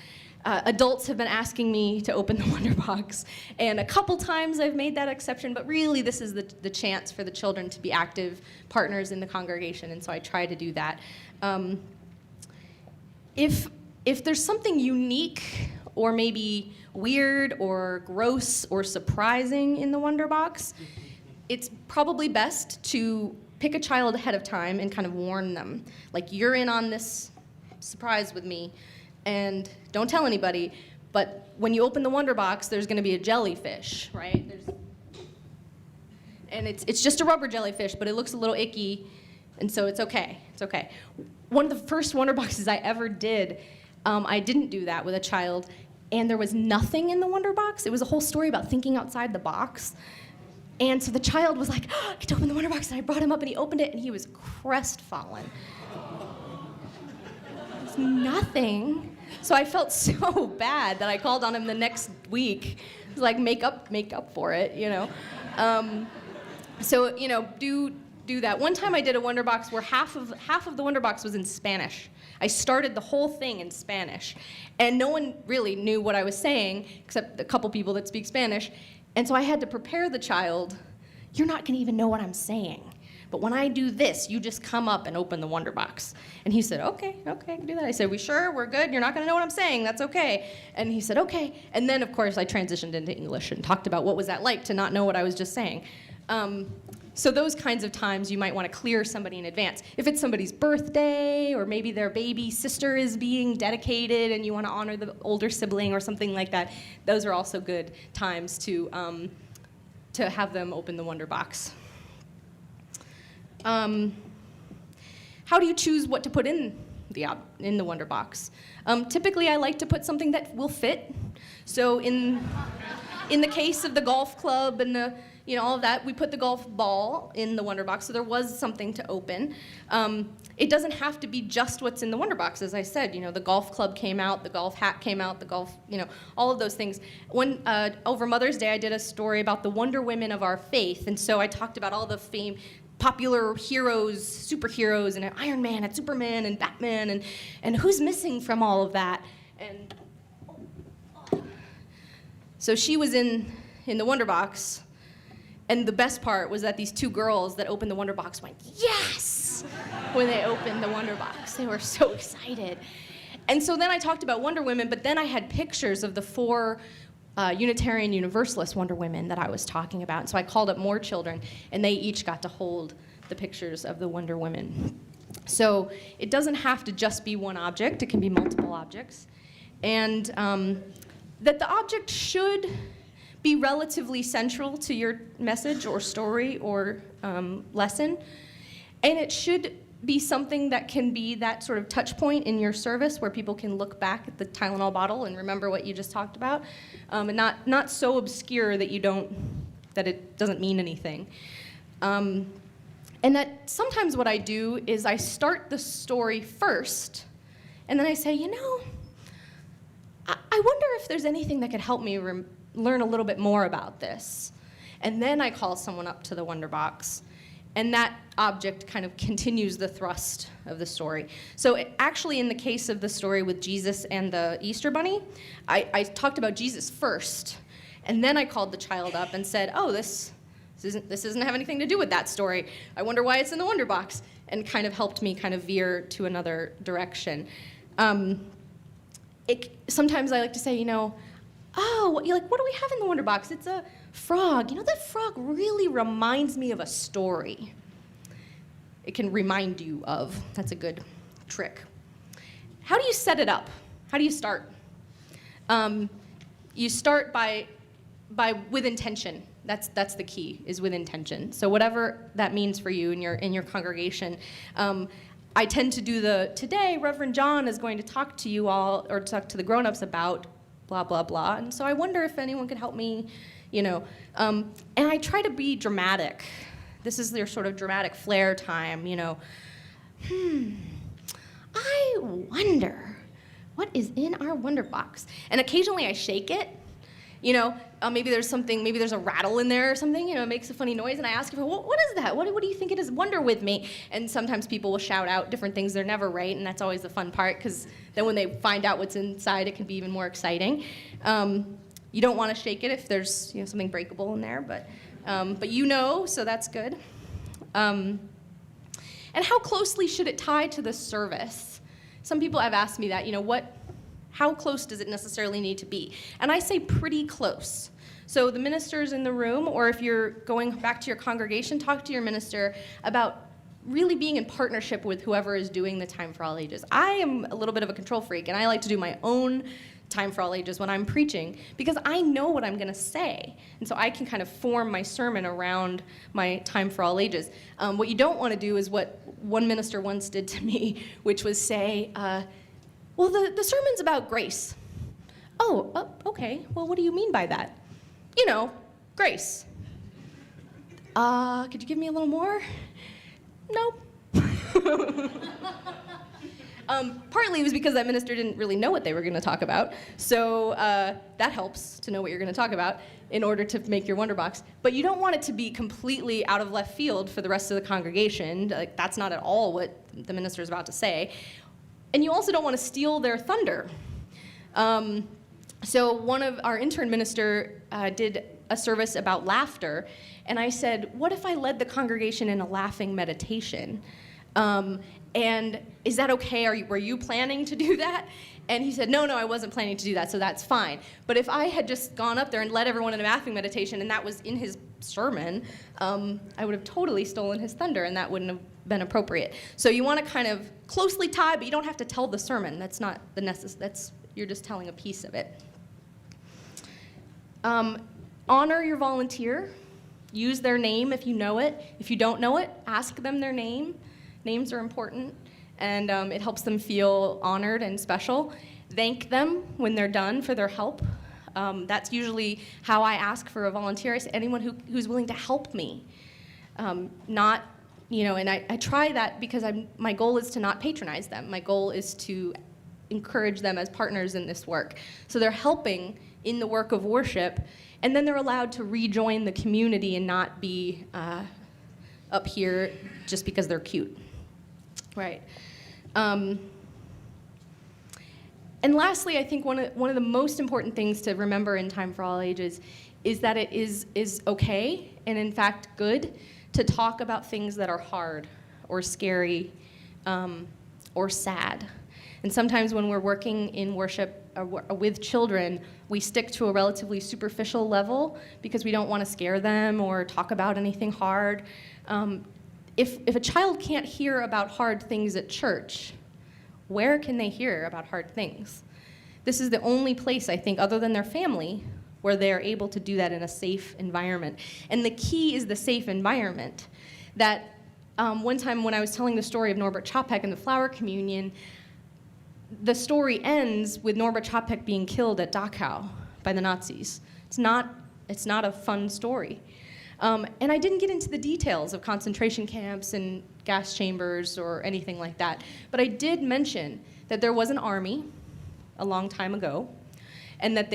Adults have been asking me to open the Wonderbox. And a couple times I've made that exception, but really this is the chance for the children to be active partners in the congregation. And so I try to do that. If there's something unique or maybe weird or gross or surprising in the Wonderbox, it's probably best to pick a child ahead of time and kind of warn them. Like, you're in on this surprise with me, and don't tell anybody, but when you open the Wonderbox, there's going to be a jellyfish, right? And it's just a rubber jellyfish, but it looks a little icky, and so it's okay. It's okay. One of the first Wonderboxes I ever did, I didn't do that with a child, and there was nothing in the Wonderbox. It was a whole story about thinking outside the box. And so the child was like, oh, I get to open the Wonderbox, and I brought him up, and he opened it, and he was crestfallen. It's nothing. So I felt so bad that I called on him the next week. It was like, make up for it, So, do that. One time I did a Wonderbox where half of the Wonderbox was in Spanish. I started the whole thing in Spanish, and no one really knew what I was saying, except a couple people that speak Spanish. And so I had to prepare the child. You're not going to even know what I'm saying, but when I do this, you just come up and open the Wonderbox. And he said, okay, I can do that. I said, we sure? We're good? You're not going to know what I'm saying? That's okay. And he said, okay. And then, of course, I transitioned into English and talked about what was that like to not know what I was just saying. So those kinds of times you might want to clear somebody in advance. If it's somebody's birthday, or maybe their baby sister is being dedicated and you want to honor the older sibling or something like that, those are also good times to have them open the Wonderbox. How do you choose what to put in the Wonderbox? Typically, I like to put something that will fit. So in the case of the golf club and all of that. We put the golf ball in the Wonderbox, so there was something to open. It doesn't have to be just what's in the Wonderbox, as I said. The golf club came out, the golf hat came out, the golf, all of those things. Over Mother's Day, I did a story about the Wonder Women of our faith, and so I talked about all the popular heroes, superheroes, and Iron Man and Superman and Batman, and who's missing from all of that. And so she was in the Wonderbox, and the best part was that these two girls that opened the Wonderbox went, yes, when they opened the Wonderbox. They were so excited. And so then I talked about Wonder Women, but then I had pictures of the 4 Unitarian Universalist Wonder Women that I was talking about. And so I called up more children, and they each got to hold the pictures of the Wonder Women. So it doesn't have to just be one object. It can be multiple objects. And that the object should be relatively central to your message or story or lesson. And it should be something that can be that sort of touch point in your service where people can look back at the Tylenol bottle and remember what you just talked about, and not so obscure that that it doesn't mean anything. And that sometimes what I do is I start the story first, and then I say, I wonder if there's anything that could help me learn a little bit more about this. And then I call someone up to the Wonderbox, and that object kind of continues the thrust of the story. So actually, in the case of the story with Jesus and the Easter Bunny, I talked about Jesus first, and then I called the child up and said, oh, this doesn't have anything to do with that story. I wonder why it's in the Wonderbox, and kind of helped me kind of veer to another direction. Sometimes I like to say, what do we have in the Wonderbox? It's a frog. That frog really reminds me of a story. It can remind you of. That's a good trick. How do you set it up? How do you start? You start with intention. That's the key, is with intention. So whatever that means for you in your congregation. I tend to do today, Reverend John is going to talk to you all, or talk to the grown-ups about blah, blah, blah. And so I wonder if anyone could help me, and I try to be dramatic. This is their sort of dramatic flair time, I wonder what is in our Wonderbox. And occasionally I shake it, maybe there's a rattle in there or something, it makes a funny noise, and I ask people, what is that? What do you think it is? Wonder with me. And sometimes people will shout out different things. They're never right, and that's always the fun part, because then when they find out what's inside, it can be even more exciting. You don't want to shake it if there's something breakable in there, but so that's good. And how closely should it tie to the service? Some people have asked me that, how close does it necessarily need to be? And I say pretty close. So the minister's in the room, or if you're going back to your congregation, talk to your minister about really being in partnership with whoever is doing the Time for All Ages. I am a little bit of a control freak, and I like to do my own Time for All Ages when I'm preaching, because I know what I'm going to say. And so I can kind of form my sermon around my Time for All Ages. What you don't want to do is what one minister once did to me, which was say, well, the sermon's about grace. Oh, okay. Well, what do you mean by that? Grace. Could you give me a little more? Nope. Partly it was because that minister didn't really know what they were going to talk about. So that helps to know what you're going to talk about in order to make your Wonderbox. But you don't want it to be completely out of left field for the rest of the congregation. That's not at all what the minister is about to say. And you also don't want to steal their thunder. So one of our intern minister did a service about laughter, and I said, what if I led the congregation in a laughing meditation? And is that okay? Were you planning to do that? And he said, no, I wasn't planning to do that, so that's fine. But if I had just gone up there and led everyone in a laughing meditation, and that was in his sermon, I would have totally stolen his thunder, and that wouldn't have been appropriate. So you want to kind of closely tie, but you don't have to tell the sermon. That's not you're just telling a piece of it. Honor your volunteer. Use their name if you know it. If you don't know it, ask them their name. Names are important, and it helps them feel honored and special. Thank them when they're done for their help. That's usually how I ask for a volunteer. I say anyone who's willing to help me. Not, and I try that because my goal is to not patronize them. My goal is to encourage them as partners in this work. So they're helping in the work of worship, and then they're allowed to rejoin the community and not be up here just because they're cute, right? And lastly, I think one of the most important things to remember in Time for All Ages is that it is okay, and in fact good, to talk about things that are hard or scary or sad. And sometimes when we're working in worship with children, we stick to a relatively superficial level because we don't want to scare them or talk about anything hard. If a child can't hear about hard things at church, where can they hear about hard things? This is the only place, I think, other than their family, where they're able to do that in a safe environment. And the key is the safe environment. That one time when I was telling the story of Norbert Chopek and the flower communion, the story ends with Norbert Chopek being killed at Dachau by the Nazis. It's not a fun story. And I didn't get into the details of concentration camps and gas chambers or anything like that. But I did mention that there was an army a long time ago, and that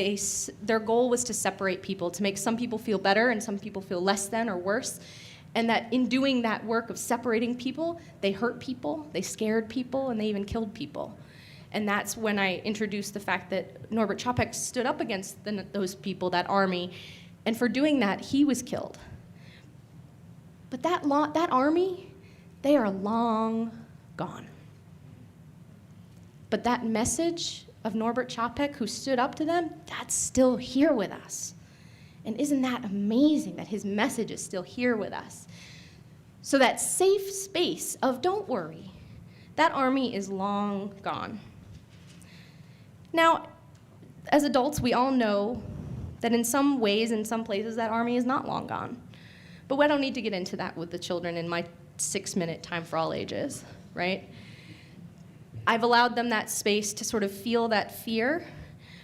their goal was to separate people, to make some people feel better and some people feel less than or worse. And that in doing that work of separating people, they hurt people, they scared people, and they even killed people. And that's when I introduced the fact that Norbert Chopek stood up against those people, that army, and for doing that, he was killed. But that army, they are long gone. But that message of Norbert Chopek, who stood up to them, that's still here with us. And isn't that amazing that his message is still here with us? So that safe space of don't worry, that army is long gone. Now, as adults, we all know that in some ways, in some places, that army is not long gone. But I don't need to get into that with the children in my 6-minute Time for All Ages, right? I've allowed them that space to sort of feel that fear,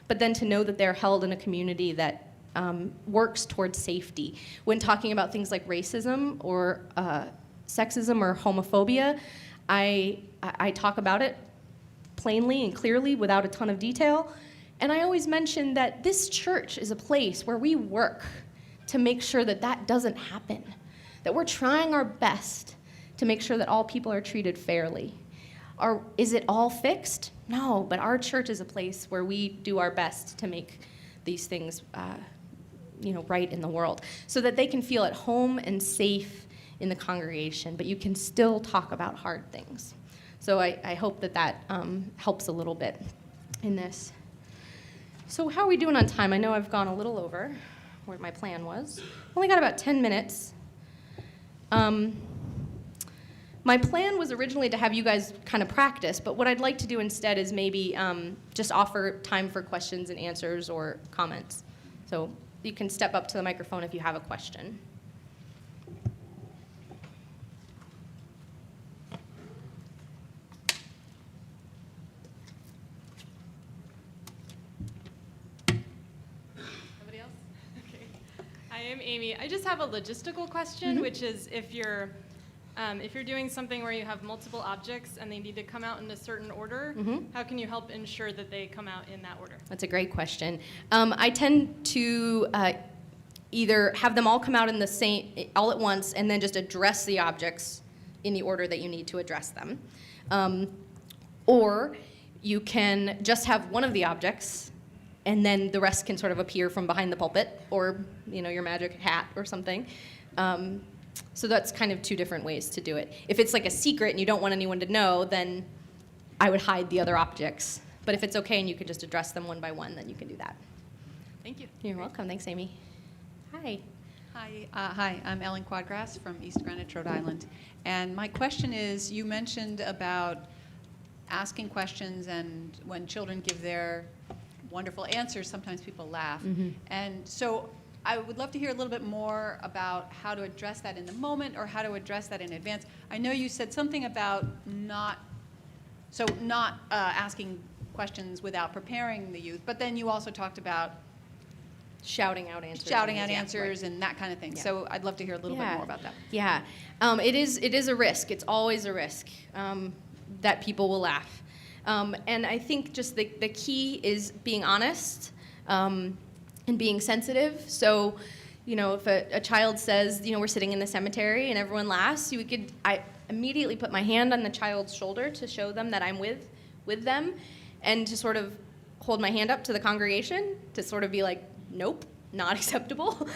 but then to know that they're held in a community that works towards safety. When talking about things like racism or sexism or homophobia, I talk about it plainly and clearly without a ton of detail. And I always mention that this church is a place where we work to make sure that that doesn't happen, that we're trying our best to make sure that all people are treated fairly. Is it all fixed? No, but our church is a place where we do our best to make these things right in the world, so that they can feel at home and safe in the congregation, but you can still talk about hard things. So I hope that helps a little bit in this. So how are we doing on time? I know I've gone a little over where my plan was. Only got about 10 minutes. My plan was originally to have you guys kind of practice, but what I'd like to do instead is maybe just offer time for questions and answers or comments. So you can step up to the microphone if you have a question. Nobody else? Okay. I am Amy. I just have a logistical question, which is if you're doing something where you have multiple objects and they need to come out in a certain order, how can you help ensure that they come out in that order? That's a great question. I tend to either have them all come out in the same, all at once, and then just address the objects in the order that you need to address them. Or you can just have one of the objects, and then the rest can sort of appear from behind the pulpit, or your magic hat or something. So that's kind of two different ways to do it. If it's like a secret and you don't want anyone to know, then I would hide the other objects. But if it's okay and you could just address them one by one, then you can do that. Thank you. You're welcome. Thanks, Amy. Hi. Hi, I'm Ellen Quadgrass from East Greenwich, Rhode Island. And my question is, you mentioned about asking questions, and when children give their wonderful answers, sometimes people laugh. And so I would love to hear a little bit more about how to address that in the moment or how to address that in advance. I know you said something about not asking questions without preparing the youth, but then you also talked about Shouting out answers. shouting out Yeah, answers right. and that kind of thing. Yeah. So I'd love to hear a little bit Yeah. more about that. Yeah, it is a risk. It's always a risk that people will laugh. And I think just the key is being honest and being sensitive. So, if a child says, we're sitting in the cemetery and everyone laughs, I immediately put my hand on the child's shoulder to show them that I'm with them, and to sort of hold my hand up to the congregation to sort of be like, nope, not acceptable.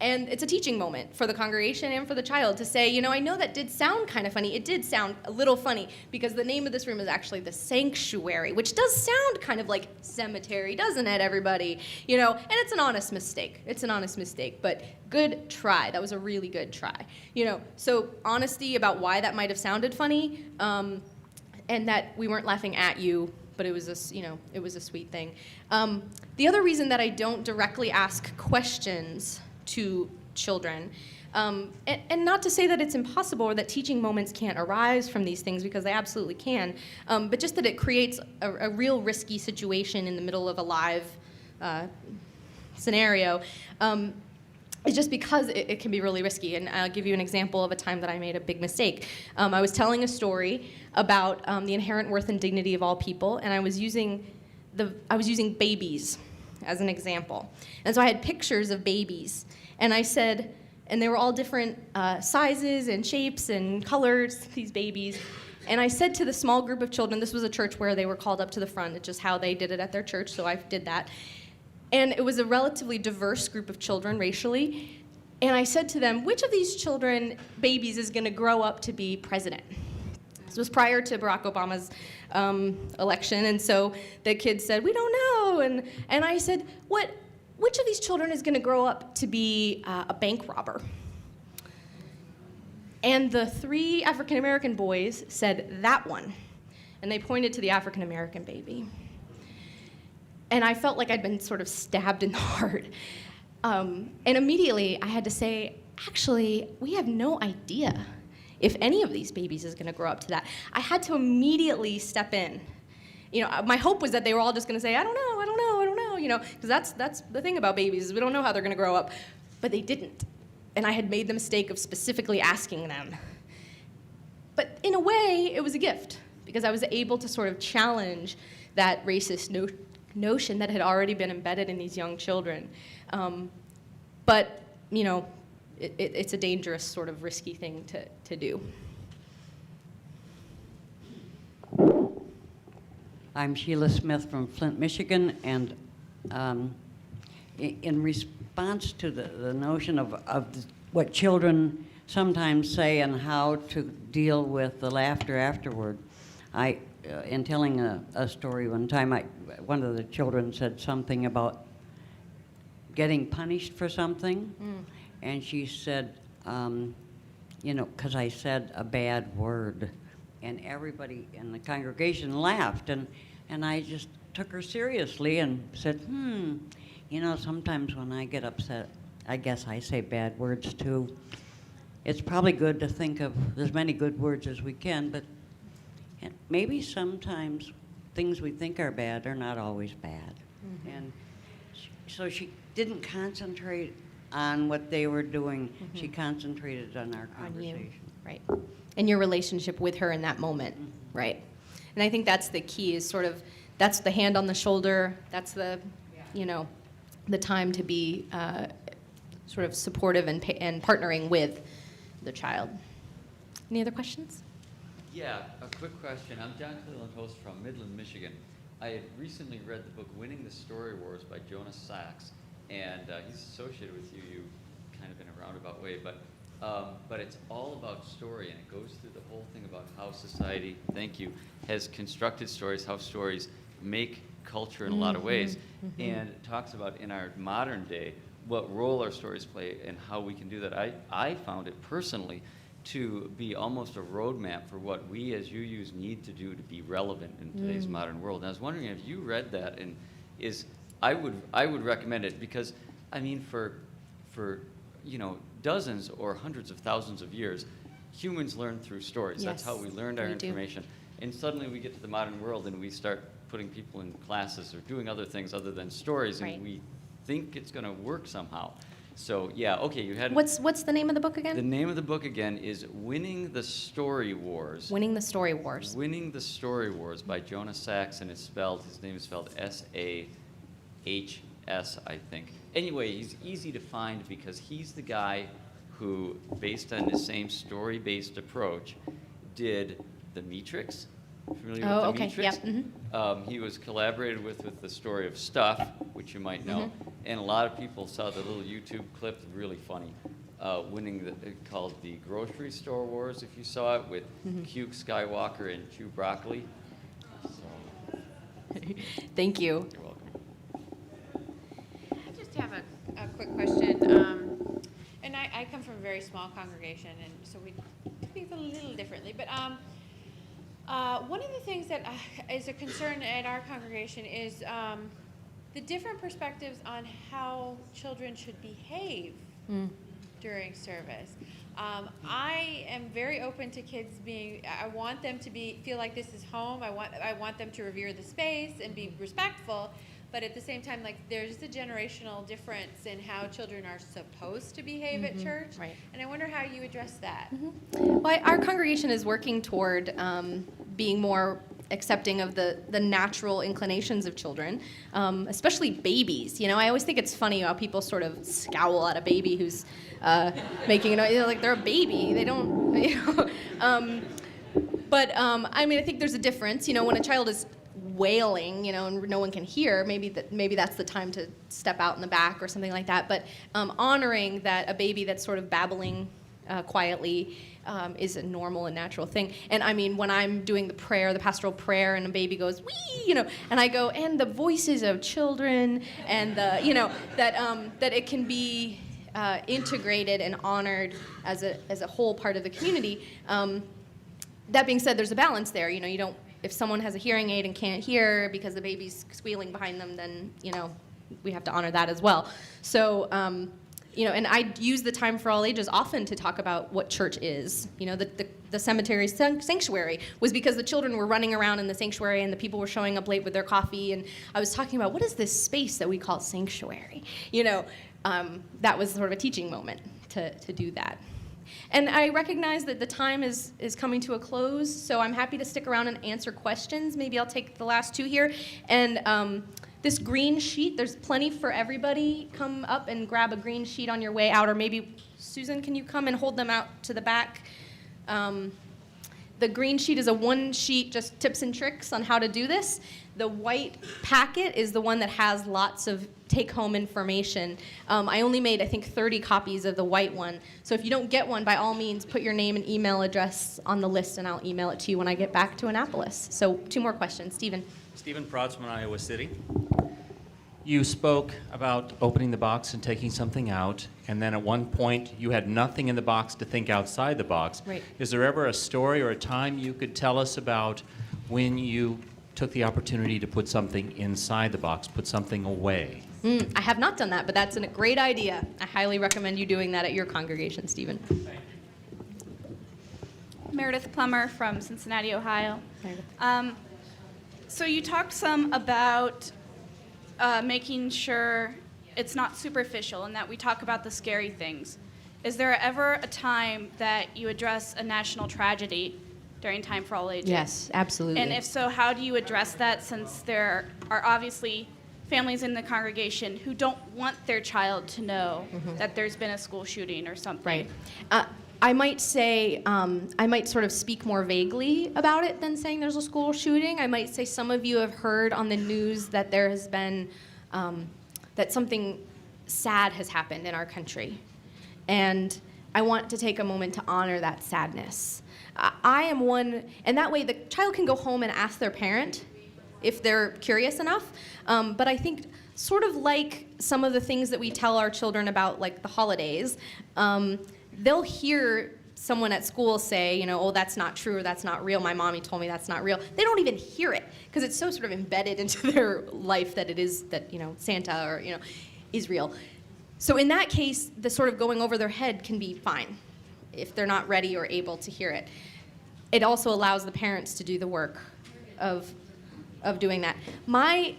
And it's a teaching moment for the congregation and for the child to say, I know that did sound kind of funny. It did sound a little funny because the name of this room is actually the sanctuary, which does sound kind of like cemetery, doesn't it, everybody? And it's an honest mistake. It's an honest mistake, but good try. That was a really good try. So honesty about why that might have sounded funny, and that we weren't laughing at you, but it was a sweet thing. The other reason that I don't directly ask questions to children, and not to say that it's impossible or that teaching moments can't arise from these things, because they absolutely can, but just that it creates a real risky situation in the middle of a live scenario. It's just because it can be really risky. And I'll give you an example of a time that I made a big mistake. I was telling a story about the inherent worth and dignity of all people, and I was using babies as an example. And so I had pictures of babies, and I said, and they were all different sizes and shapes and colors, these babies. And I said to the small group of children, this was a church where they were called up to the front. It's just how they did it at their church, so I did that. And it was a relatively diverse group of children racially. And I said to them, which of these babies, is going to grow up to be president? This was prior to Barack Obama's election. And so the kids said, we don't know. And I said, which of these children is going to grow up to be a bank robber? And the 3 African-American boys said, that one. And they pointed to the African-American baby. And I felt like I'd been sort of stabbed in the heart. And immediately I had to say, actually, we have no idea if any of these babies is going to grow up to that. I had to immediately step in. My hope was that they were all just going to say, I don't know, because that's the thing about babies, is we don't know how they're going to grow up. But they didn't. And I had made the mistake of specifically asking them. But in a way, it was a gift, because I was able to sort of challenge that racist notion that had already been embedded in these young children. But, it's a dangerous, sort of risky thing to do. I'm Sheila Smith from Flint, Michigan, and in response to the notion of what children sometimes say and how to deal with the laughter afterward, in telling a story one time, one of the children said something about getting punished for something, and she said, because I said a bad word, and everybody in the congregation laughed, and I just took her seriously and said, sometimes when I get upset, I guess I say bad words too. It's probably good to think of as many good words as we can, but maybe sometimes things we think are bad are not always bad. Mm-hmm. And so she didn't concentrate on what they were doing. Mm-hmm. She concentrated on our conversation. On you. Right. And your relationship with her in that moment. Mm-hmm. Right. And I think that's the key, is sort of, that's the hand on the shoulder. That's the, the time to be sort of supportive and partnering with the child. Any other questions? Yeah, a quick question. I'm John Cleveland, host from Midland, Michigan. I had recently read the book Winning the Story Wars by Jonas Sachs, and he's associated with you kind of in a roundabout way, but it's all about story, and it goes through the whole thing about how society, thank you, has constructed stories, how stories make culture in a lot of ways, and it talks about in our modern day what role our stories play and how we can do that. I found it personally to be almost a roadmap for what we as UUs need to do to be relevant in today's modern world. And I was wondering if you read that, and I would recommend it, because I mean for dozens or hundreds of thousands of years, humans learn through stories. Yes, that's how we learned our information. Do. And suddenly we get to the modern world and we start putting people in classes or doing other things other than stories, Right. and think it's going to work somehow. So yeah, okay, you had. What's the name of the book again? The name of the book again is Winning the Story Wars. Winning the Story Wars. Winning the Story Wars by Jonas Sachs, and his name is spelled S-A-H-S, I think. Anyway, he's easy to find because he's the guy who, based on the same story-based approach, did The Matrix. Familiar with The okay, Matrix? yep. He was collaborated with the story of Stuff, which you might know, and a lot of people saw the little YouTube clip, really funny, called the Grocery Store Wars, if you saw it, with Cube Skywalker and Chew Broccoli. So, Thank you. you're welcome. I just have a quick question. And I come from a very small congregation, and so we do things a little differently. But one of the things that is a concern at our congregation is the different perspectives on how children should behave during service. I am very open to kids I want them to feel like this is home. I want them to revere the space and be respectful. But at the same time, like, there's a generational difference in how children are supposed to behave at church. Right. And I wonder how you address that. Well, our congregation is working toward being more accepting of the natural inclinations of children, especially babies. You know, I always think it's funny how people sort of scowl at a baby who's making like they're a baby. They don't, you know. But I mean, I think there's a difference. You know, when a child is wailing, you know, and no one can hear, maybe that's the time to step out in the back or something like that. But honoring that a baby that's sort of babbling quietly is a normal and natural thing. And I mean, when I'm doing the pastoral prayer, and a baby goes, wee, you know, and I go, and the voices of children, and you know, that it can be integrated and honored as a whole part of the community. That being said, there's a balance there. You know, if someone has a hearing aid and can't hear because the baby's squealing behind them, then, you know, we have to honor that as well. So, you know, and I use the Time for All Ages often to talk about what church is. You know, the cemetery sanctuary was because the children were running around in the sanctuary and the people were showing up late with their coffee, and I was talking about, what is this space that we call sanctuary? You know, that was sort of a teaching moment to do that. And I recognize that the time is coming to a close, so I'm happy to stick around and answer questions. Maybe I'll take the last two here. And this green sheet, there's plenty for everybody. Come up and grab a green sheet on your way out, or maybe, Susan, can you come and hold them out to the back? The green sheet is a one sheet, just tips and tricks on how to do this. The white packet is the one that has lots of take-home information. I only made, I think, 30 copies of the white one. So if you don't get one, by all means, put your name and email address on the list, and I'll email it to you when I get back to Annapolis. So 2 more questions. Stephen. Stephen Protz from Iowa City. You spoke about opening the box and taking something out, and then at one point you had nothing in the box to think outside the box. Right. Is there ever a story or a time you could tell us about when you took the opportunity to put something inside the box, put something away? I have not done that, but that's a great idea. I highly recommend you doing that at your congregation, Stephen. Meredith Plummer from Cincinnati, Ohio. Meredith. So you talked some about making sure it's not superficial and that we talk about the scary things. Is there ever a time that you address a national tragedy during Time for All Ages? Yes, absolutely. And if so, how do you address that, since there are obviously families in the congregation who don't want their child to know that there's been a school shooting or something? Right. I might say, I might sort of speak more vaguely about it than saying there's a school shooting. I might say some of you have heard on the news that there has been, that something sad has happened in our country. And I want to take a moment to honor that sadness. I am one, and that way the child can go home and ask their parent if they're curious enough. But I think sort of like some of the things that we tell our children about, like the holidays, they'll hear someone at school say, you know, oh, that's not true, or that's not real, my mommy told me that's not real. They don't even hear it, because it's so sort of embedded into their life that it is, that, you know, Santa or, you know, is real. So in that case, the sort of going over their head can be fine if they're not ready or able to hear it. It also allows the parents to do the work of doing that. My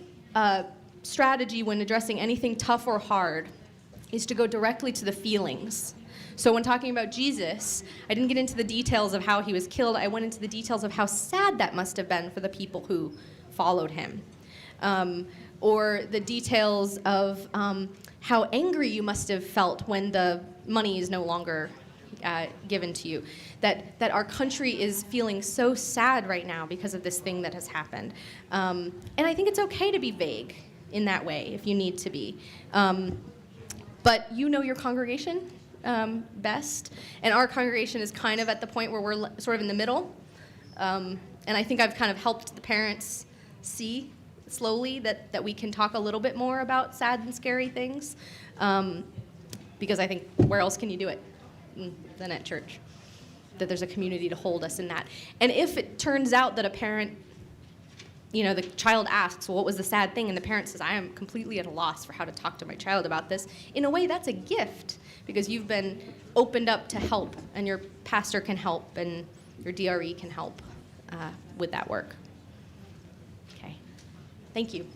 strategy when addressing anything tough or hard is to go directly to the feelings. So when talking about Jesus, I didn't get into the details of how he was killed. I went into the details of how sad that must have been for the people who followed him. Or the details of how angry you must have felt when the money is no longer given to you. That our country is feeling so sad right now because of this thing that has happened. And I think it's okay to be vague in that way if you need to be. But you know your congregation best. And our congregation is kind of at the point where we're sort of in the middle. And I think I've kind of helped the parents see slowly that we can talk a little bit more about sad and scary things. Because I think where else can you do it than at church? That there's a community to hold us in that. And if it turns out that a parent, the child asks, well, what was the sad thing? And the parent says, I am completely at a loss for how to talk to my child about this. In a way, that's a gift because you've been opened up to help, and your pastor can help, and your DRE can help with that work. Okay. Thank you.